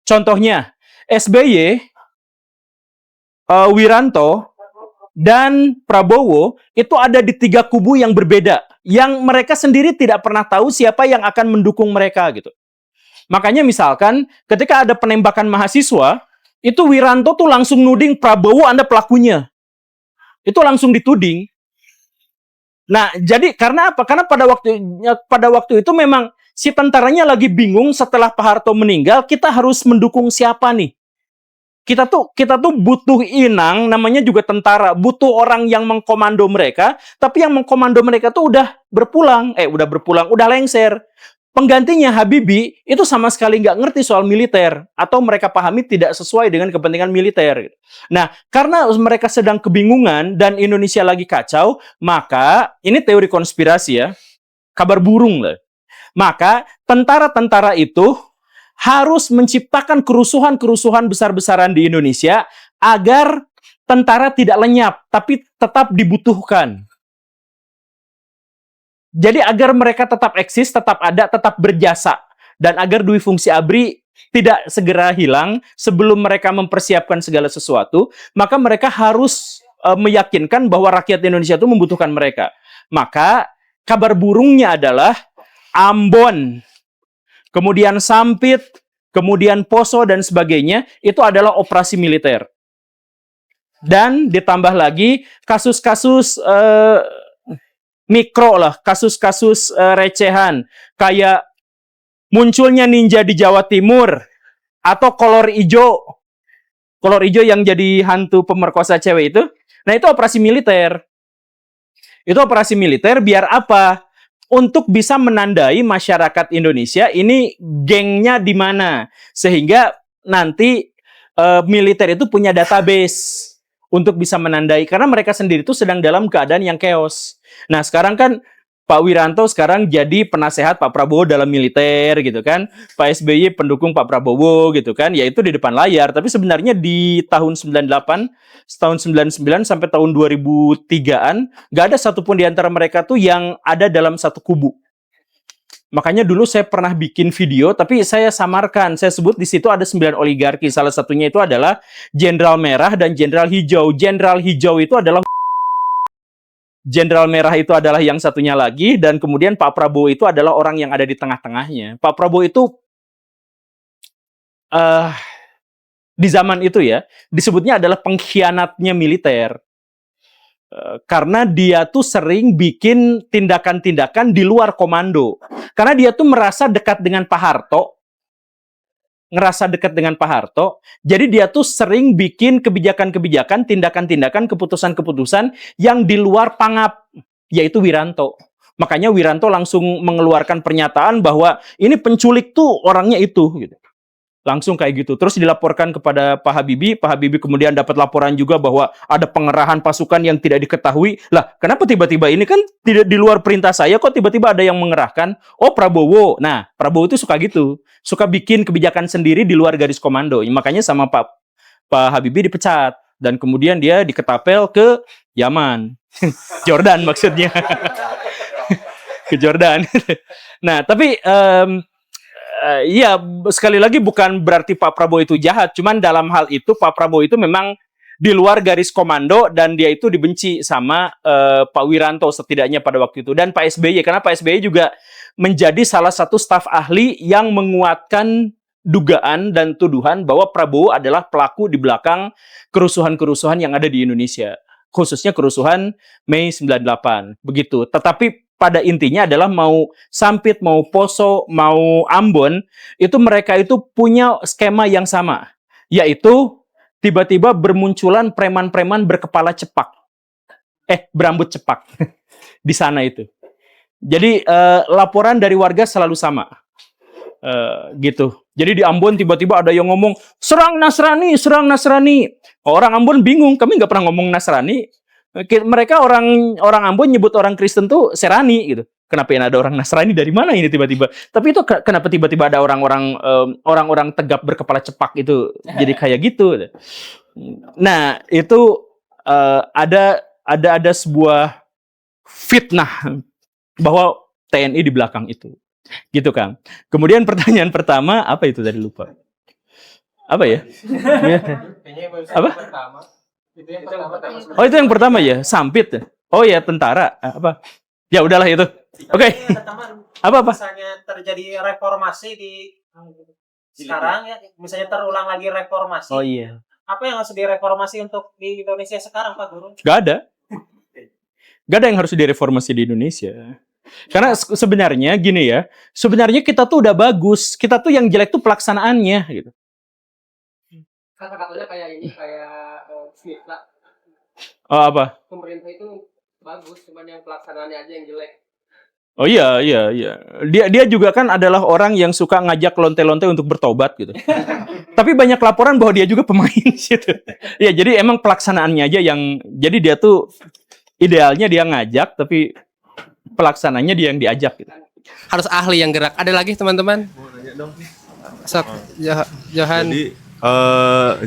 Contohnya, SBY, Wiranto, dan Prabowo itu ada di 3 kubu yang berbeda. Yang mereka sendiri tidak pernah tahu siapa yang akan mendukung mereka gitu. Makanya misalkan ketika ada penembakan mahasiswa, itu Wiranto tuh langsung nuding Prabowo Anda pelakunya. Itu langsung dituding. Nah, jadi karena apa? Karena pada waktu itu memang si tentaranya lagi bingung setelah Pak Harto meninggal, kita harus mendukung siapa nih? Kita tuh butuh inang, namanya juga tentara, butuh orang yang mengkomando mereka, tapi yang mengkomando mereka tuh udah lengser. Penggantinya Habibie itu sama sekali nggak ngerti soal militer atau mereka pahami tidak sesuai dengan kepentingan militer. Nah, karena mereka sedang kebingungan dan Indonesia lagi kacau, maka ini teori konspirasi ya, kabar burung lah. Maka tentara-tentara itu harus menciptakan kerusuhan-kerusuhan besar-besaran di Indonesia agar tentara tidak lenyap, tapi tetap dibutuhkan. Jadi agar mereka tetap eksis, tetap ada, tetap berjasa. Dan agar Dwi Fungsi ABRI tidak segera hilang sebelum mereka mempersiapkan segala sesuatu, maka mereka harus meyakinkan bahwa rakyat Indonesia itu membutuhkan mereka. Maka kabar burungnya adalah Ambon, kemudian Sampit, kemudian Poso dan sebagainya itu adalah operasi militer. Dan ditambah lagi kasus-kasus mikro lah, kasus-kasus recehan kayak munculnya ninja di Jawa Timur atau kolor ijo yang jadi hantu pemerkosa cewek itu. Nah, itu operasi militer. Itu operasi militer biar apa? Untuk bisa menandai masyarakat Indonesia ini gengnya di mana. Sehingga nanti militer itu punya database untuk bisa menandai. Karena mereka sendiri itu sedang dalam keadaan yang chaos. Nah, sekarang kan Pak Wiranto sekarang jadi penasehat Pak Prabowo dalam militer gitu kan. Pak SBY pendukung Pak Prabowo gitu kan. Yaitu di depan layar. Tapi sebenarnya di tahun 98, tahun 99 sampai tahun 2003-an, gak ada satupun di antara mereka tuh yang ada dalam satu kubu. Makanya dulu saya pernah bikin video, tapi saya samarkan. Saya sebut di situ ada 9 oligarki. Salah satunya itu adalah Jenderal Merah dan Jenderal Hijau. Jenderal Hijau itu adalah Jenderal Merah itu adalah yang satunya lagi, dan kemudian Pak Prabowo itu adalah orang yang ada di tengah-tengahnya. Pak Prabowo itu di zaman itu ya, disebutnya adalah pengkhianatnya militer. Karena dia tuh sering bikin tindakan-tindakan di luar komando. Karena dia tuh merasa dekat dengan Pak Harto, jadi dia tuh sering bikin kebijakan-kebijakan, tindakan-tindakan, keputusan-keputusan yang di luar pangap, yaitu Wiranto. Makanya Wiranto langsung mengeluarkan pernyataan bahwa ini penculik tuh orangnya itu, gitu. Langsung kayak gitu. Terus dilaporkan kepada Pak Habibie. Pak Habibie kemudian dapat laporan juga bahwa ada pengerahan pasukan yang tidak diketahui. Lah, kenapa tiba-tiba ini kan tidak di luar perintah saya, kok tiba-tiba ada yang mengerahkan? Oh, Prabowo. Nah, Prabowo itu suka gitu. Suka bikin kebijakan sendiri di luar garis komando. Makanya sama Pak Habibie dipecat. Dan kemudian dia diketapel ke Yaman. Jordan maksudnya. Ke Jordan. Nah, tapi iya, sekali lagi bukan berarti Pak Prabowo itu jahat. Cuman dalam hal itu Pak Prabowo itu memang di luar garis komando dan dia itu dibenci sama Pak Wiranto setidaknya pada waktu itu. Dan Pak SBY, karena Pak SBY juga menjadi salah satu staf ahli yang menguatkan dugaan dan tuduhan bahwa Prabowo adalah pelaku di belakang kerusuhan-kerusuhan yang ada di Indonesia. Khususnya kerusuhan Mei 98. Begitu. Tetapi pada intinya adalah mau Sampit, mau Poso, mau Ambon, itu mereka itu punya skema yang sama. Yaitu tiba-tiba bermunculan preman-preman berkepala cepak. Berambut cepak. Di sana itu. Jadi laporan dari warga selalu sama. Gitu. Jadi di Ambon tiba-tiba ada yang ngomong, serang Nasrani, serang Nasrani. Orang Ambon bingung, kami nggak pernah ngomong Nasrani. Mereka orang Ambon nyebut orang Kristen tuh Serani gitu. Kenapa yang ada orang Nasrani dari mana ini tiba-tiba? Tapi itu kenapa tiba-tiba ada orang-orang tegap berkepala cepak itu jadi kayak gitu. Nah, itu ada sebuah fitnah bahwa TNI di belakang itu. Gitu kan. Kemudian pertanyaan pertama, apa itu tadi lupa? Apa ya? Apa? Oh, itu yang pertama ya, Sampit. Oh ya, tentara. Apa? Ya udahlah itu. Oke. Apa? Misalnya terjadi reformasi di sekarang ya, misalnya terulang lagi reformasi. Oh iya. Apa yang harus direformasi untuk di Indonesia sekarang, Pak Guru? Gak ada. Gak ada yang harus direformasi di Indonesia. Karena sebenarnya gini ya, sebenarnya kita tuh udah bagus. Kita tuh yang jelek tuh pelaksanaannya gitu. Kata-katanya kayak ini, kayak Smithla. Oh, apa? Pemerintah itu bagus, cuman yang pelaksanaannya aja yang jelek. Oh iya. Dia juga kan adalah orang yang suka ngajak lonte-lonte untuk bertobat gitu. Tapi banyak laporan bahwa dia juga pemain gitu. Ya, jadi emang pelaksanaannya aja yang, jadi dia tuh idealnya dia ngajak, tapi pelaksananya dia yang diajak gitu. Harus ahli yang gerak. Ada lagi teman-teman? Mau nanya dong. Sok, Johan.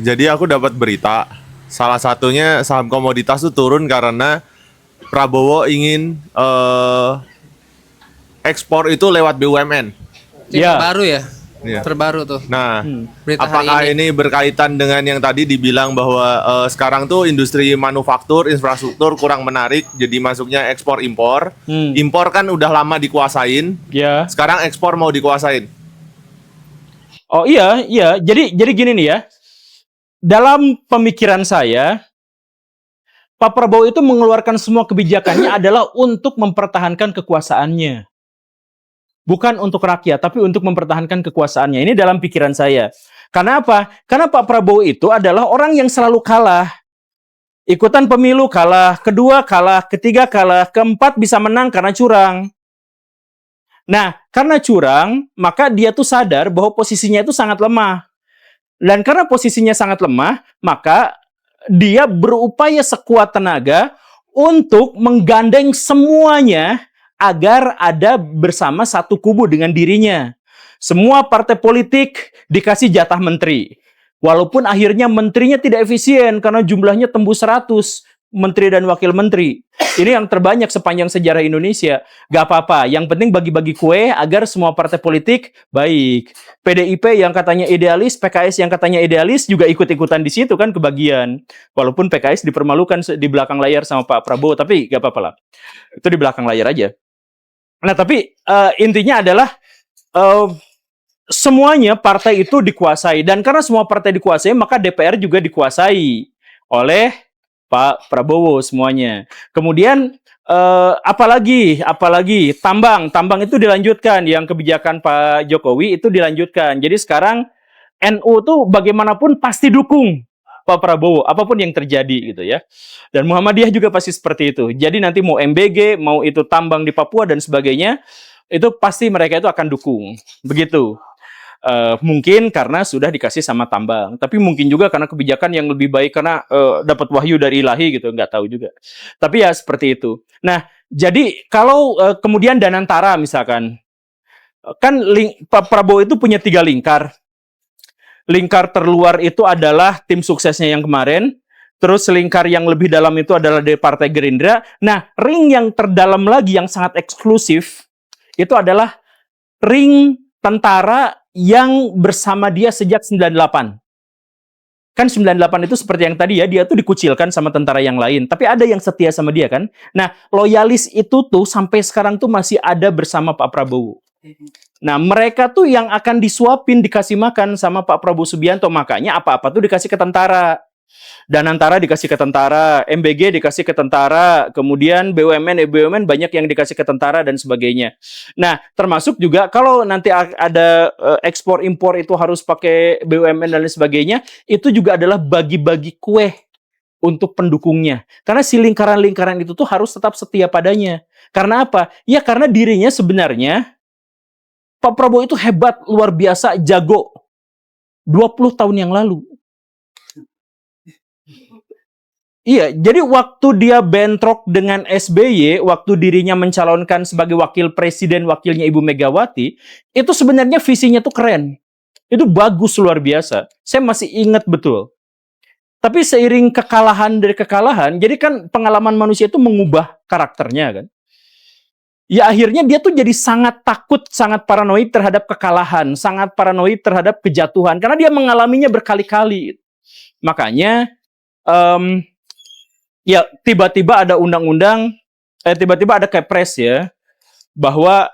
Jadi aku dapat berita, salah satunya saham komoditas itu turun karena Prabowo ingin ekspor itu lewat BUMN. Ini Ya. baru ya? Iya. Terbaru tuh. Nah, Berita hari apakah ini. ini berkaitan dengan yang tadi dibilang bahwa sekarang tuh industri manufaktur, infrastruktur kurang menarik, jadi masuknya ekspor impor. Impor kan udah lama dikuasain, Ya. sekarang ekspor mau dikuasain. Oh iya, iya. Jadi gini nih ya. Dalam pemikiran saya, Pak Prabowo itu mengeluarkan semua kebijakannya adalah untuk mempertahankan kekuasaannya. Bukan untuk rakyat, tapi untuk mempertahankan kekuasaannya. Ini dalam pikiran saya. Karena apa? Karena Pak Prabowo itu adalah orang yang selalu kalah. Ikutan pemilu kalah, kedua kalah, ketiga kalah, keempat bisa menang karena curang. Nah, karena curang, maka dia tuh sadar bahwa posisinya itu sangat lemah. Dan karena posisinya sangat lemah, maka dia berupaya sekuat tenaga untuk menggandeng semuanya agar ada bersama satu kubu dengan dirinya. Semua partai politik dikasih jatah menteri. Walaupun akhirnya menterinya tidak efisien karena jumlahnya tembus 100 menteri dan wakil menteri. Ini yang terbanyak sepanjang sejarah Indonesia. Gak apa-apa, yang penting bagi-bagi kue agar semua partai politik baik. PDIP yang katanya idealis, PKS yang katanya idealis juga ikut-ikutan di situ kan kebagian. Walaupun PKS dipermalukan di belakang layar sama Pak Prabowo, tapi gak apa-apa lah. Itu di belakang layar aja. Nah, tapi intinya adalah semuanya partai itu dikuasai. Dan karena semua partai dikuasai, maka DPR juga dikuasai oleh Pak Prabowo semuanya. Kemudian apalagi tambang itu dilanjutkan, yang kebijakan Pak Jokowi itu dilanjutkan. Jadi sekarang NU tuh bagaimanapun pasti dukung Pak Prabowo apapun yang terjadi gitu ya. Dan Muhammadiyah juga pasti seperti itu. Jadi nanti mau MBG, mau itu tambang di Papua dan sebagainya, itu pasti mereka itu akan dukung. Begitu. Mungkin karena sudah dikasih sama tambang, tapi mungkin juga karena kebijakan yang lebih baik karena dapat wahyu dari ilahi gitu, nggak tahu juga. Tapi ya seperti itu. Nah, jadi kalau kemudian Danantara misalkan, kan Pak Prabowo itu punya 3 lingkar. Lingkar terluar itu adalah tim suksesnya yang kemarin, terus lingkar yang lebih dalam itu adalah dari Partai Gerindra. Nah, ring yang terdalam lagi yang sangat eksklusif itu adalah ring tentara yang bersama dia sejak 98. Kan 98 itu seperti yang tadi ya, dia tuh dikucilkan sama tentara yang lain. Tapi ada yang setia sama dia kan. Nah, loyalis itu tuh sampai sekarang tuh masih ada bersama Pak Prabowo. Nah, mereka tuh yang akan disuapin, dikasih makan sama Pak Prabowo Subianto. Makanya apa-apa tuh dikasih ke tentara. Danantara dikasih ke tentara, MBG dikasih ke tentara, kemudian BUMN banyak yang dikasih ke tentara dan sebagainya. Nah, termasuk juga kalau nanti ada ekspor impor itu harus pakai BUMN dan lain sebagainya, itu juga adalah bagi-bagi kue untuk pendukungnya. Karena si lingkaran-lingkaran itu tuh harus tetap setia padanya. Karena apa? Ya karena dirinya sebenarnya Pak Prabowo itu hebat, luar biasa, jago 20 tahun yang lalu. Iya, jadi waktu dia bentrok dengan SBY, waktu dirinya mencalonkan sebagai wakil presiden, wakilnya Ibu Megawati, itu sebenarnya visinya tuh keren. Itu bagus, luar biasa. Saya masih ingat betul. Tapi seiring kekalahan dari kekalahan, jadi kan pengalaman manusia itu mengubah karakternya kan. Ya akhirnya dia tuh jadi sangat takut, sangat paranoid terhadap kekalahan, sangat paranoid terhadap kejatuhan, karena dia mengalaminya berkali-kali. Makanya, ya tiba-tiba ada undang-undang, tiba-tiba ada kepres ya, bahwa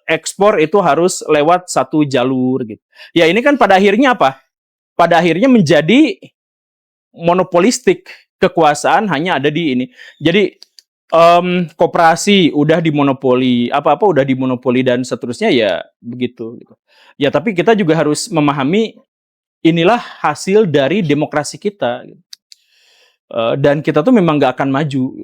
ekspor itu harus lewat satu jalur gitu. Ya ini kan pada akhirnya apa? Pada akhirnya menjadi monopolistik, kekuasaan hanya ada di ini. Jadi koperasi udah dimonopoli, apa-apa udah dimonopoli dan seterusnya ya begitu. Gitu. Ya tapi kita juga harus memahami inilah hasil dari demokrasi kita. Gitu. Dan kita tuh memang nggak akan maju.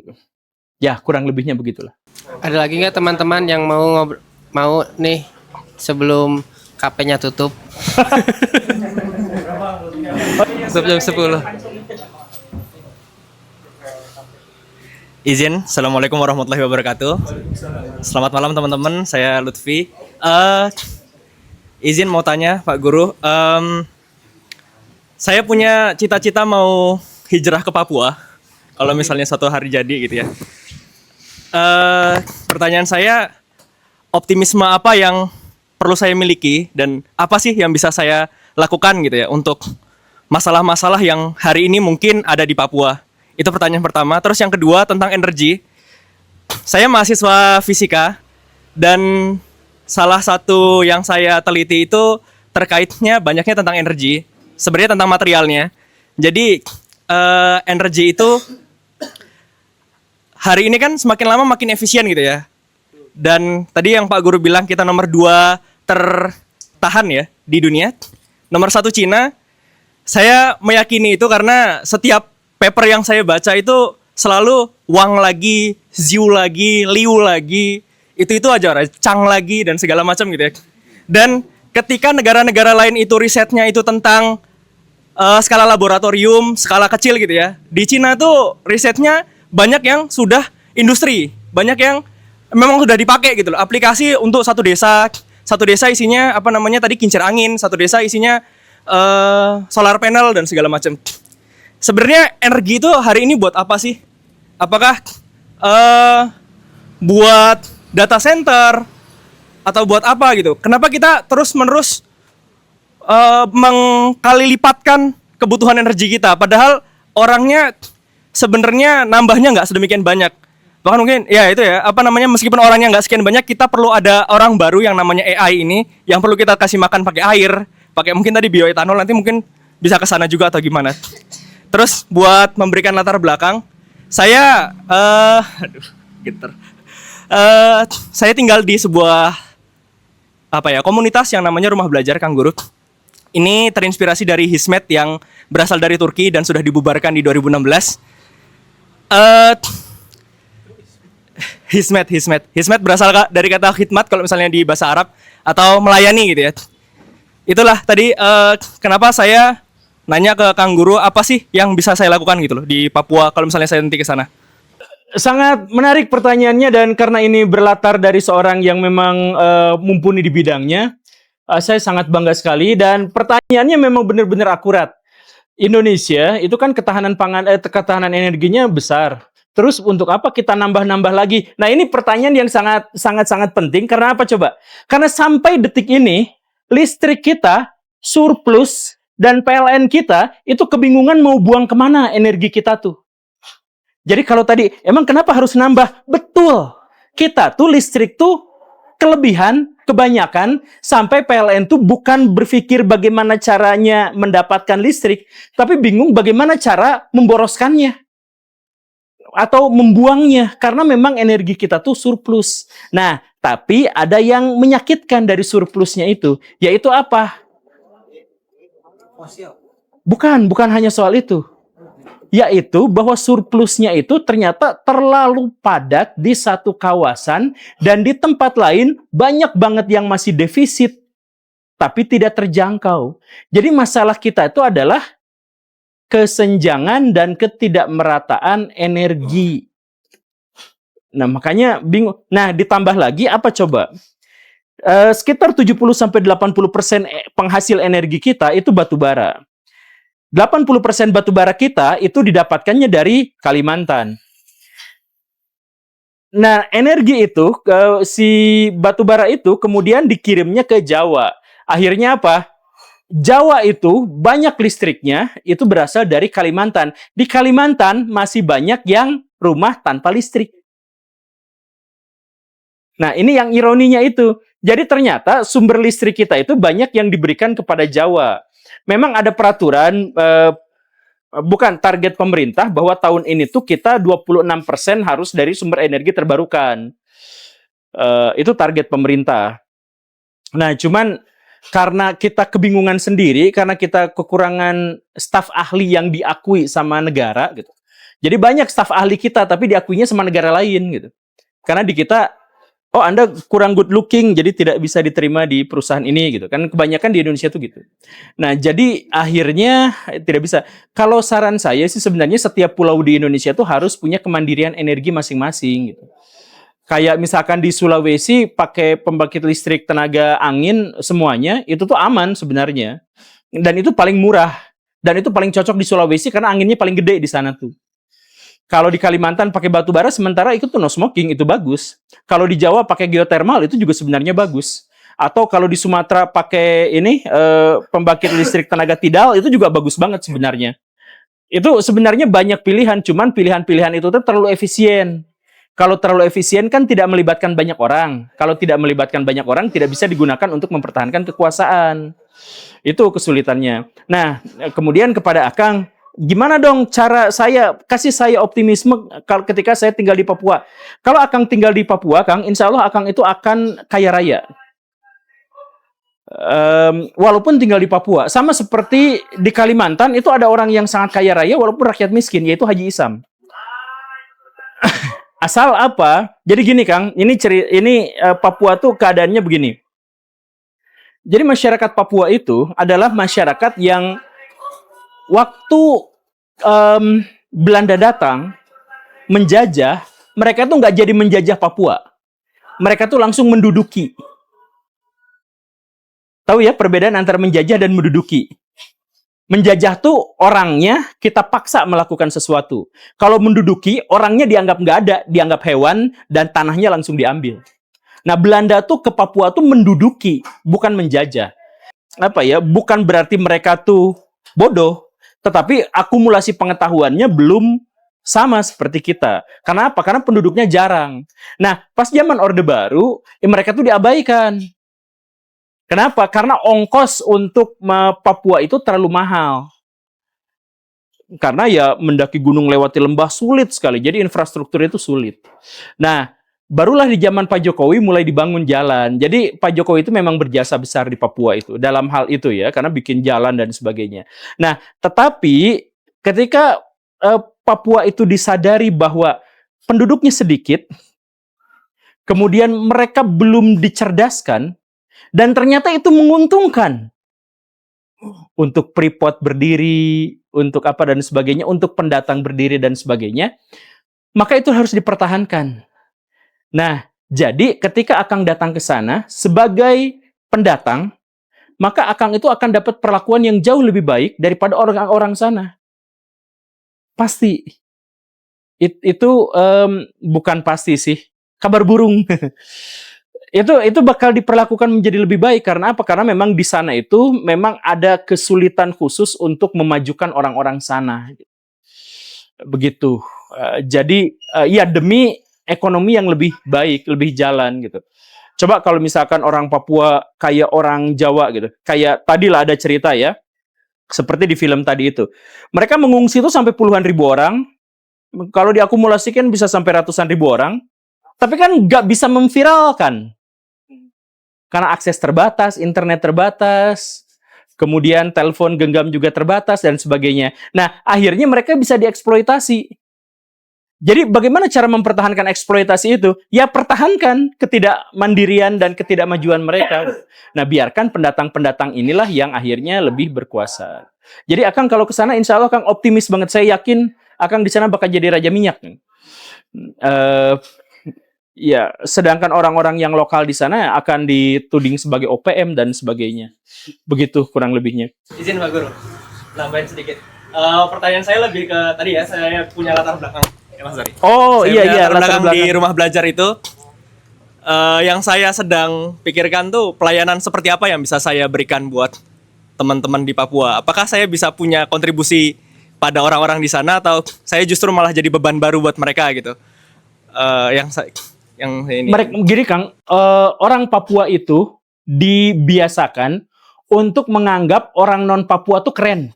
Ya, kurang lebihnya begitulah. Ada lagi nggak teman-teman yang mau nih sebelum KP-nya tutup? Tutup jam 10. Izin, Assalamualaikum warahmatullahi wabarakatuh. Selamat malam teman-teman, saya Lutfi. Izin mau tanya Pak Guru, saya punya cita-cita mau hijrah ke Papua, kalau misalnya suatu hari jadi gitu ya. Pertanyaan saya, optimisme apa yang perlu saya miliki dan apa sih yang bisa saya lakukan gitu ya untuk masalah-masalah yang hari ini mungkin ada di Papua. Itu pertanyaan pertama. Terus yang kedua tentang energi. Saya mahasiswa fisika dan salah satu yang saya teliti itu terkaitnya banyaknya tentang energi, sebenarnya tentang materialnya. Jadi energi itu hari ini kan semakin lama makin efisien gitu ya. Dan tadi yang Pak Guru bilang kita nomor 2 tertahan ya di dunia. Nomor 1 Cina. Saya meyakini itu karena setiap paper yang saya baca itu selalu Wang lagi, Ziu lagi, Liu lagi, itu aja, Chang lagi dan segala macam gitu ya. Dan ketika negara-negara lain itu risetnya itu tentang skala laboratorium, skala kecil gitu ya. Di Cina tuh risetnya banyak yang sudah industri, banyak yang memang sudah dipakai gitu loh. Aplikasi untuk satu desa isinya apa namanya tadi kincir angin, satu desa isinya solar panel dan segala macam. Sebenarnya energi itu hari ini buat apa sih? Apakah buat data center atau buat apa gitu? Kenapa kita terus-menerus mengkali lipatkan kebutuhan energi kita? Padahal orangnya sebenarnya nambahnya nggak sedemikian banyak. Bahkan mungkin ya itu ya apa namanya meskipun orangnya nggak sekian banyak, kita perlu ada orang baru yang namanya AI ini yang perlu kita kasih makan pakai air, pakai mungkin tadi bioetanol, nanti mungkin bisa ke sana juga atau gimana. Terus buat memberikan latar belakang, saya saya tinggal di sebuah komunitas yang namanya Rumah Belajar Kang Guru. Ini terinspirasi dari Hizmet yang berasal dari Turki dan sudah dibubarkan di 2016. Hizmet berasal dari kata khidmat kalau misalnya di bahasa Arab atau melayani gitu ya. Itulah tadi kenapa saya nanya ke Kang Guru apa sih yang bisa saya lakukan gitu loh di Papua kalau misalnya saya nanti ke sana. Sangat menarik pertanyaannya dan karena ini berlatar dari seorang yang memang mumpuni di bidangnya, saya sangat bangga sekali dan pertanyaannya memang benar-benar akurat. Indonesia itu kan ketahanan ketahanan energinya besar. Terus untuk apa kita nambah-nambah lagi? Nah, ini pertanyaan yang sangat penting karena apa coba? Karena sampai detik ini listrik kita surplus dan PLN kita itu kebingungan mau buang kemana energi kita tuh. Jadi kalau tadi, emang kenapa harus nambah? Betul, kita tuh listrik tuh kelebihan, kebanyakan, sampai PLN tuh bukan berpikir bagaimana caranya mendapatkan listrik, tapi bingung bagaimana cara memboroskannya atau membuangnya, karena memang energi kita tuh surplus. Nah, tapi ada yang menyakitkan dari surplusnya itu, yaitu apa? Bukan hanya soal itu. Yaitu bahwa surplusnya itu ternyata terlalu padat di satu kawasan dan di tempat lain banyak banget yang masih defisit tapi tidak terjangkau. Jadi masalah kita itu adalah kesenjangan dan ketidakmerataan energi. Nah, makanya bingung. Nah, ditambah lagi apa coba? Sekitar 70-80% penghasil energi kita itu batu bara. 80% batu bara kita itu didapatkannya dari Kalimantan. Nah, energi itu, si batu bara itu kemudian dikirimnya ke Jawa. Akhirnya apa? Jawa itu banyak listriknya itu berasal dari Kalimantan. Di Kalimantan masih banyak yang rumah tanpa listrik. Nah, ini yang ironinya itu. Jadi ternyata sumber listrik kita itu banyak yang diberikan kepada Jawa. Memang ada peraturan, bukan target pemerintah, bahwa tahun ini tuh kita 26% harus dari sumber energi terbarukan. Itu target pemerintah. Nah, cuman karena kita kebingungan sendiri, karena kita kekurangan staf ahli yang diakui sama negara, gitu. Jadi banyak staf ahli kita, tapi diakuinya sama negara lain, gitu. Karena di kita, oh Anda kurang good looking, jadi tidak bisa diterima di perusahaan ini gitu. Kan kebanyakan di Indonesia tuh gitu. Nah, jadi akhirnya tidak bisa. Kalau saran saya sih sebenarnya setiap pulau di Indonesia tuh harus punya kemandirian energi masing-masing gitu. Kayak misalkan di Sulawesi pakai pembangkit listrik tenaga angin semuanya, itu tuh aman sebenarnya. Dan itu paling murah. Dan itu paling cocok di Sulawesi karena anginnya paling gede di sana tuh. Kalau di Kalimantan pakai batu bara, sementara itu tuh no smoking, itu bagus. Kalau di Jawa pakai geothermal, itu juga sebenarnya bagus. Atau kalau di Sumatera pakai ini pembangkit listrik tenaga tidal itu juga bagus banget sebenarnya. Itu sebenarnya banyak pilihan, cuman pilihan-pilihan itu tuh terlalu efisien. Kalau terlalu efisien kan tidak melibatkan banyak orang. Kalau tidak melibatkan banyak orang tidak bisa digunakan untuk mempertahankan kekuasaan. Itu kesulitannya. Nah, kemudian kepada Akang, gimana dong cara kasih saya optimisme kalau ketika saya tinggal di Papua. Kalau Akang tinggal di Papua, Kang, insya Allah Akang itu akan kaya raya. Walaupun tinggal di Papua, sama seperti di Kalimantan itu ada orang yang sangat kaya raya walaupun rakyat miskin, yaitu Haji Isam. Asal apa? Jadi gini Kang, ini Papua tuh keadaannya begini. Jadi masyarakat Papua itu adalah masyarakat yang waktu Belanda datang menjajah, mereka tuh nggak jadi menjajah Papua. Mereka tuh langsung menduduki. Tahu ya perbedaan antara menjajah dan menduduki? Menjajah tuh orangnya kita paksa melakukan sesuatu. Kalau menduduki, orangnya dianggap nggak ada, dianggap hewan, dan tanahnya langsung diambil. Nah, Belanda tuh ke Papua tuh menduduki, bukan menjajah. Apa ya? Bukan berarti mereka tuh bodoh, tetapi akumulasi pengetahuannya belum sama seperti kita. Karena apa? Karena penduduknya jarang. Nah, pas zaman Orde Baru, mereka tuh diabaikan. Kenapa? Karena ongkos untuk Papua itu terlalu mahal. Karena ya mendaki gunung lewati lembah sulit sekali. Jadi infrastruktur itu sulit. Nah, barulah di zaman Pak Jokowi mulai dibangun jalan. Jadi Pak Jokowi itu memang berjasa besar di Papua itu. Dalam hal itu ya, karena bikin jalan dan sebagainya. Nah, tetapi ketika Papua itu disadari bahwa penduduknya sedikit, kemudian mereka belum dicerdaskan, dan ternyata itu menguntungkan untuk Freeport berdiri, untuk apa dan sebagainya, untuk pendatang berdiri dan sebagainya, maka itu harus dipertahankan. Nah, jadi ketika Akang datang ke sana sebagai pendatang, maka Akang itu akan dapat perlakuan yang jauh lebih baik daripada orang-orang sana. Pasti. Itu bukan pasti sih, kabar burung. Itu bakal diperlakukan menjadi lebih baik. Karena apa? Karena memang di sana itu memang ada kesulitan khusus untuk memajukan orang-orang sana. Begitu. Jadi ya demi ekonomi yang lebih baik, lebih jalan gitu. Coba kalau misalkan orang Papua kayak orang Jawa gitu. Kayak tadilah ada cerita ya. Seperti di film tadi itu. Mereka mengungsi itu sampai puluhan ribu orang. Kalau diakumulasikan bisa sampai ratusan ribu orang. Tapi kan nggak bisa memviralkan. Karena akses terbatas, internet terbatas, kemudian telepon genggam juga terbatas, dan sebagainya. Nah, akhirnya mereka bisa dieksploitasi. Jadi, bagaimana cara mempertahankan eksploitasi itu? Ya, pertahankan ketidakmandirian dan ketidakmajuan mereka. Nah, biarkan pendatang-pendatang inilah yang akhirnya lebih berkuasa. Jadi, Akang kalau ke sana, insya Allah Akang optimis banget. Saya yakin Akang di sana bakal jadi raja minyak. Ya, sedangkan orang-orang yang lokal di sana akan dituding sebagai OPM dan sebagainya. Begitu kurang lebihnya. Izin Pak Guru, nambahin sedikit. Pertanyaan saya lebih ke tadi ya, saya punya latar belakang. Ya, Mas Zari. Oh Saya iya punya iya, latar belakang latar di belakang. rumah belajar itu. Yang saya sedang pikirkan tuh pelayanan seperti apa yang bisa saya berikan buat teman-teman di Papua. Apakah saya bisa punya kontribusi pada orang-orang di sana atau saya justru malah jadi beban baru buat mereka gitu? Yang ini. Gini Kang, orang Papua itu dibiasakan untuk menganggap orang non Papua tuh keren.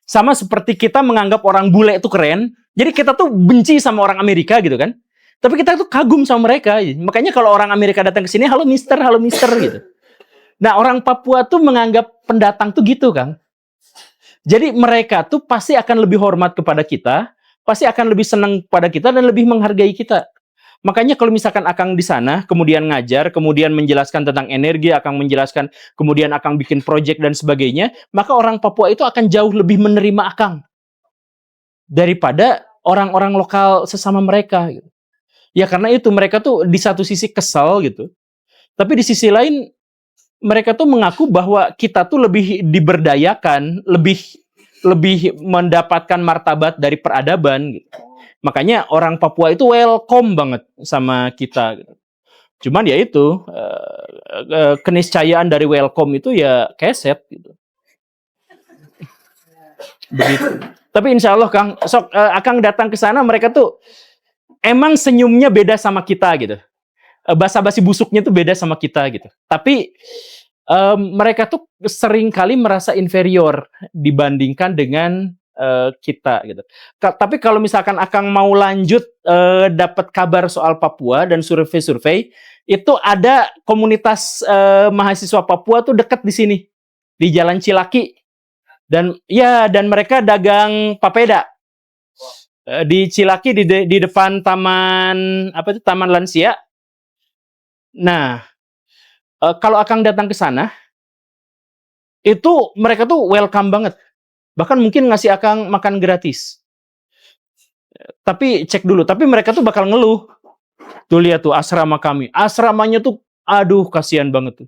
Sama seperti kita menganggap orang bule itu keren. Jadi kita tuh benci sama orang Amerika gitu kan. Tapi kita tuh kagum sama mereka. Makanya kalau orang Amerika datang ke sini, halo mister gitu. Nah, orang Papua tuh menganggap pendatang tuh gitu, Kang. Jadi mereka tuh pasti akan lebih hormat kepada kita, pasti akan lebih senang pada kita dan lebih menghargai kita. Makanya kalau misalkan Akang di sana, kemudian ngajar, kemudian menjelaskan tentang energi, Akang menjelaskan, kemudian Akang bikin project dan sebagainya, maka orang Papua itu akan jauh lebih menerima Akang daripada orang-orang lokal sesama mereka. Ya karena itu mereka tuh di satu sisi kesal gitu, tapi di sisi lain mereka tuh mengaku bahwa kita tuh lebih diberdayakan, lebih mendapatkan martabat dari peradaban gitu. Makanya orang Papua itu welcome banget sama kita gitu. Cuman ya itu keniscayaan dari welcome itu ya keset gitu. Begitu. Tapi insya Allah Kang, Akang datang ke sana mereka tuh emang senyumnya beda sama kita gitu. Basa-basi busuknya tuh beda sama kita gitu. Tapi mereka tuh sering kali merasa inferior dibandingkan dengan kita gitu. Tapi kalau misalkan Akang mau lanjut dapat kabar soal Papua dan survei-survei, itu ada komunitas mahasiswa Papua tuh dekat di sini di Jalan Cilaki dan mereka dagang papeda di Cilaki di depan taman apa itu Taman Lansia. Nah, kalau Akang datang ke sana, itu mereka tuh welcome banget. Bahkan mungkin ngasih Akang makan gratis. Tapi cek dulu, tapi mereka tuh bakal ngeluh. Tuh lihat tuh asrama kami. Asramanya tuh aduh kasihan banget tuh.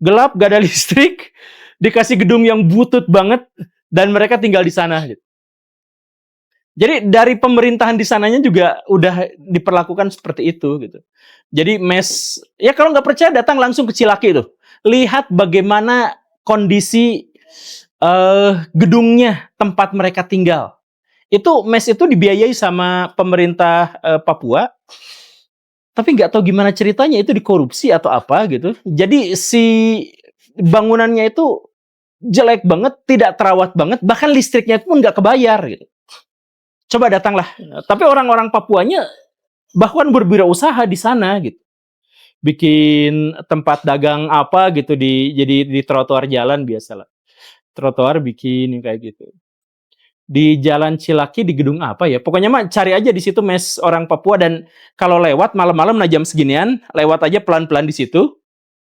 Gelap, gak ada listrik, dikasih gedung yang butut banget dan mereka tinggal di sana gitu. Jadi dari pemerintahan di sananya juga udah diperlakukan seperti itu gitu. Jadi mes, ya kalau nggak percaya datang langsung ke Cilaki tuh. Lihat bagaimana kondisi gedungnya tempat mereka tinggal. Itu mes itu dibiayai sama pemerintah Papua. Tapi nggak tahu gimana ceritanya itu dikorupsi atau apa gitu. Jadi si bangunannya itu jelek banget, tidak terawat banget, bahkan listriknya pun nggak kebayar gitu. Coba datanglah. Tapi orang-orang Papuanya bahkan berwirausaha di sana gitu. Bikin tempat dagang apa gitu jadi di trotoar jalan biasalah. Trotoar bikin kayak gitu. Di Jalan Cilaki di gedung apa ya? Pokoknya mah cari aja di situ mes orang Papua dan kalau lewat malam-malam nah jam seginian, lewat aja pelan-pelan di situ.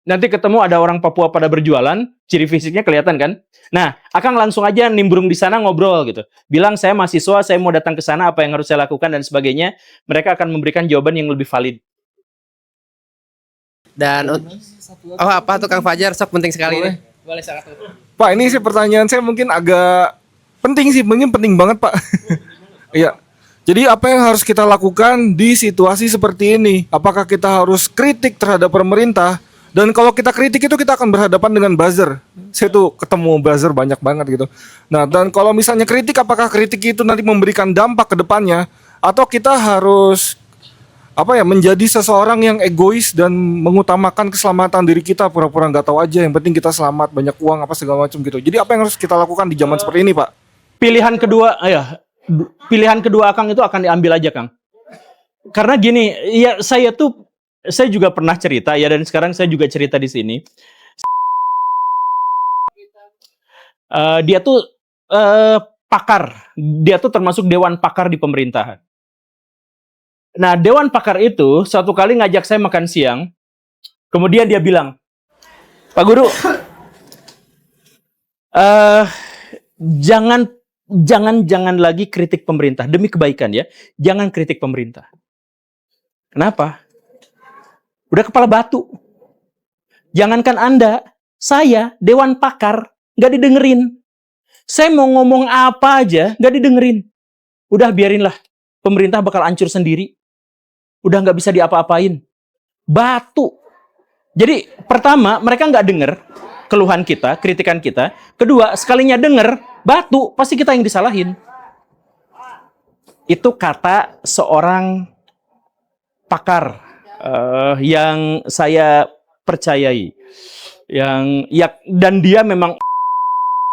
Nanti ketemu ada orang Papua pada berjualan, ciri fisiknya kelihatan kan? Nah, Akang langsung aja nimbrung di sana ngobrol gitu. Bilang saya mahasiswa, saya mau datang ke sana, apa yang harus saya lakukan dan sebagainya. Mereka akan memberikan jawaban yang lebih valid. Dan oh apa tuh Kang Fajar, sok penting sekali ini. Boleh sangat. Pak, ini sih pertanyaan saya mungkin agak penting sih, mungkin penting banget Pak. Iya. Jadi apa yang harus kita lakukan di situasi seperti ini? Apakah kita harus kritik terhadap pemerintah? Dan kalau kita kritik itu kita akan berhadapan dengan buzzer. Saya tuh ketemu buzzer banyak banget gitu. Nah, dan kalau misalnya kritik, apakah kritik itu nanti memberikan dampak ke depannya? Atau kita harus menjadi seseorang yang egois dan mengutamakan keselamatan diri kita, pura-pura nggak tahu aja, yang penting kita selamat, banyak uang apa segala macam gitu. Jadi apa yang harus kita lakukan di zaman seperti ini, Pak? Pilihan kedua Akang itu akan diambil aja, Kang. Karena gini, ya saya juga pernah cerita ya dan sekarang saya juga cerita di sini. Dia tuh pakar, dia tuh termasuk dewan pakar di pemerintahan. Nah, dewan pakar itu suatu kali ngajak saya makan siang. Kemudian dia bilang, Pak Guru, jangan lagi kritik pemerintah demi kebaikan ya. Jangan kritik pemerintah. Kenapa? Udah kepala batu. Jangankan Anda, saya dewan pakar nggak didengerin. Saya mau ngomong apa aja nggak didengerin. Udah biarinlah, pemerintah bakal hancur sendiri. Udah nggak bisa diapa-apain. Batu. Jadi pertama mereka nggak denger keluhan kita, kritikan kita. Kedua, sekalinya denger batu, pasti kita yang disalahin. Itu kata seorang pakar yang saya percayai. Dan dia memang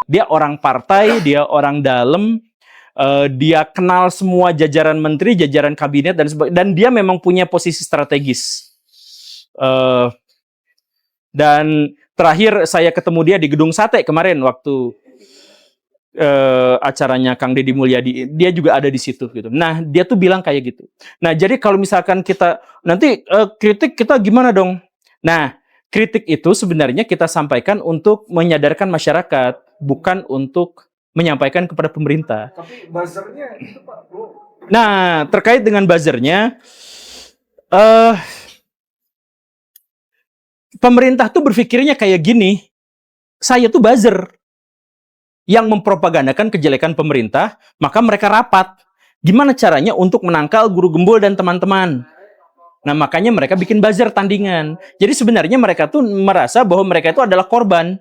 dia orang partai, dia orang dalam. Dia kenal semua jajaran menteri, jajaran kabinet dan dia memang punya posisi strategis. Dan terakhir saya ketemu dia di Gedung Sate kemarin waktu acaranya Kang Deddy Mulyadi, dia juga ada di situ gitu. Nah, dia tuh bilang kayak gitu. Nah, jadi kalau misalkan kita nanti kritik kita gimana dong? Nah, kritik itu sebenarnya kita sampaikan untuk menyadarkan masyarakat, bukan untuk menyampaikan kepada pemerintah. Tapi buzzernya itu Pak, Bro. Nah, terkait dengan buzzernya, pemerintah tuh berpikirnya kayak gini, saya tuh buzzer yang mempropagandakan kejelekan pemerintah, maka mereka rapat. Gimana caranya untuk menangkal guru gembul dan teman-teman? Nah, makanya mereka bikin buzzer tandingan. Jadi sebenarnya mereka tuh merasa bahwa mereka itu adalah korban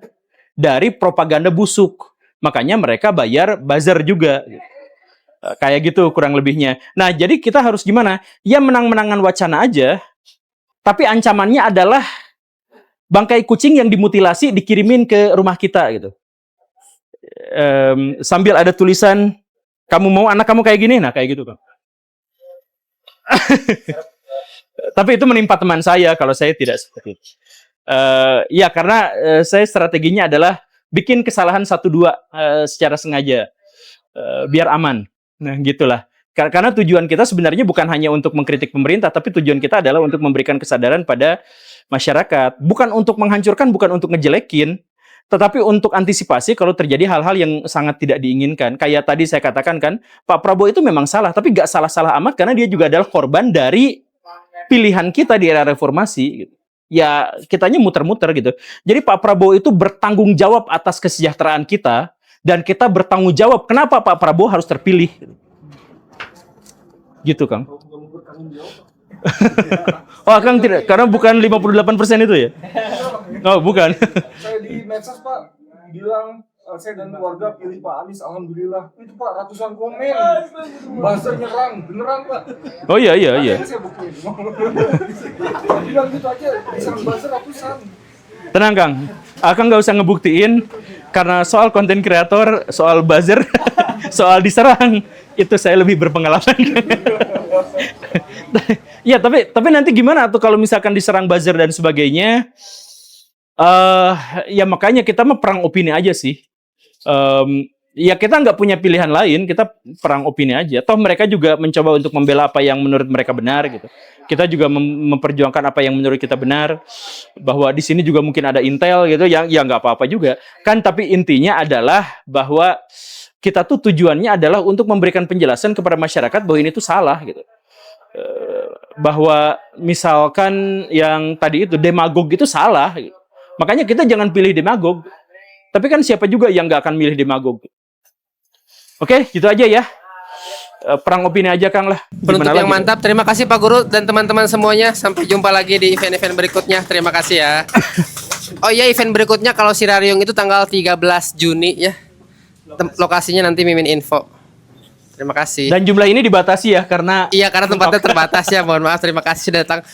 dari propaganda busuk. Makanya mereka bayar buzzer juga. Kayak gitu kurang lebihnya. Nah, jadi kita harus gimana? Ya menang-menangan wacana aja. Tapi ancamannya adalah bangkai kucing yang dimutilasi dikirimin ke rumah kita gitu. Sambil ada tulisan, kamu mau anak kamu kayak gini? Nah, kayak gitu, Bang. Tapi itu menimpa teman saya kalau saya tidak seperti itu. Ya karena saya strateginya adalah bikin kesalahan 1-2 secara sengaja biar aman. Nah gitulah. Karena tujuan kita sebenarnya bukan hanya untuk mengkritik pemerintah, tapi tujuan kita adalah untuk memberikan kesadaran pada masyarakat. Bukan untuk menghancurkan, bukan untuk ngejelekin, tetapi untuk antisipasi kalau terjadi hal-hal yang sangat tidak diinginkan. Kayak tadi saya katakan kan, Pak Prabowo itu memang salah, tapi nggak salah-salah amat karena dia juga adalah korban dari pilihan kita di era reformasi. Ya kitanya muter-muter gitu. Jadi Pak Prabowo itu bertanggung jawab atas kesejahteraan kita, dan kita bertanggung jawab kenapa Pak Prabowo harus terpilih. Gitu, Kang. Oh, Kang tidak, karena bukan 58% itu ya? Oh, bukan. Saya di medsos Pak bilang saya dan keluarga pilih Pak Anies, alhamdulillah. Itu Pak ratusan komen. Buzzer nyerang, beneran Pak. Oh iya. Saya buktiin. Bilang gitu aja, diserang buzzer ratusan. Tenang, Kang. Akang nggak usah ngebuktiin karena soal konten kreator, soal buzzer, soal diserang itu saya lebih berpengalaman. Ya, tapi nanti gimana tuh kalau misalkan diserang buzzer dan sebagainya? Ya makanya kita mah perang opini aja sih. Ya kita nggak punya pilihan lain, kita perang opini aja. Toh mereka juga mencoba untuk membela apa yang menurut mereka benar gitu. Kita juga memperjuangkan apa yang menurut kita benar. Bahwa di sini juga mungkin ada intel gitu, yang ya nggak apa-apa juga. Kan tapi intinya adalah bahwa kita tuh tujuannya adalah untuk memberikan penjelasan kepada masyarakat bahwa ini tuh salah gitu. Bahwa misalkan yang tadi itu demagog itu salah gitu. Makanya kita jangan pilih demagog. Tapi kan siapa juga yang nggak akan milih demagog. Oke, gitu aja ya. Perang opini aja, Kang lah. Penutup yang mantap. Terima kasih Pak Guru dan teman-teman semuanya. Sampai jumpa lagi di event-event berikutnya. Terima kasih ya. Oh iya, event berikutnya kalau Sirariung itu tanggal 13 Juni ya. Lokasinya nanti Mimin info. Terima kasih. Dan jumlah ini dibatasi ya karena Iya, karena tempatnya terbatas ya. Mohon maaf. Terima kasih sudah datang.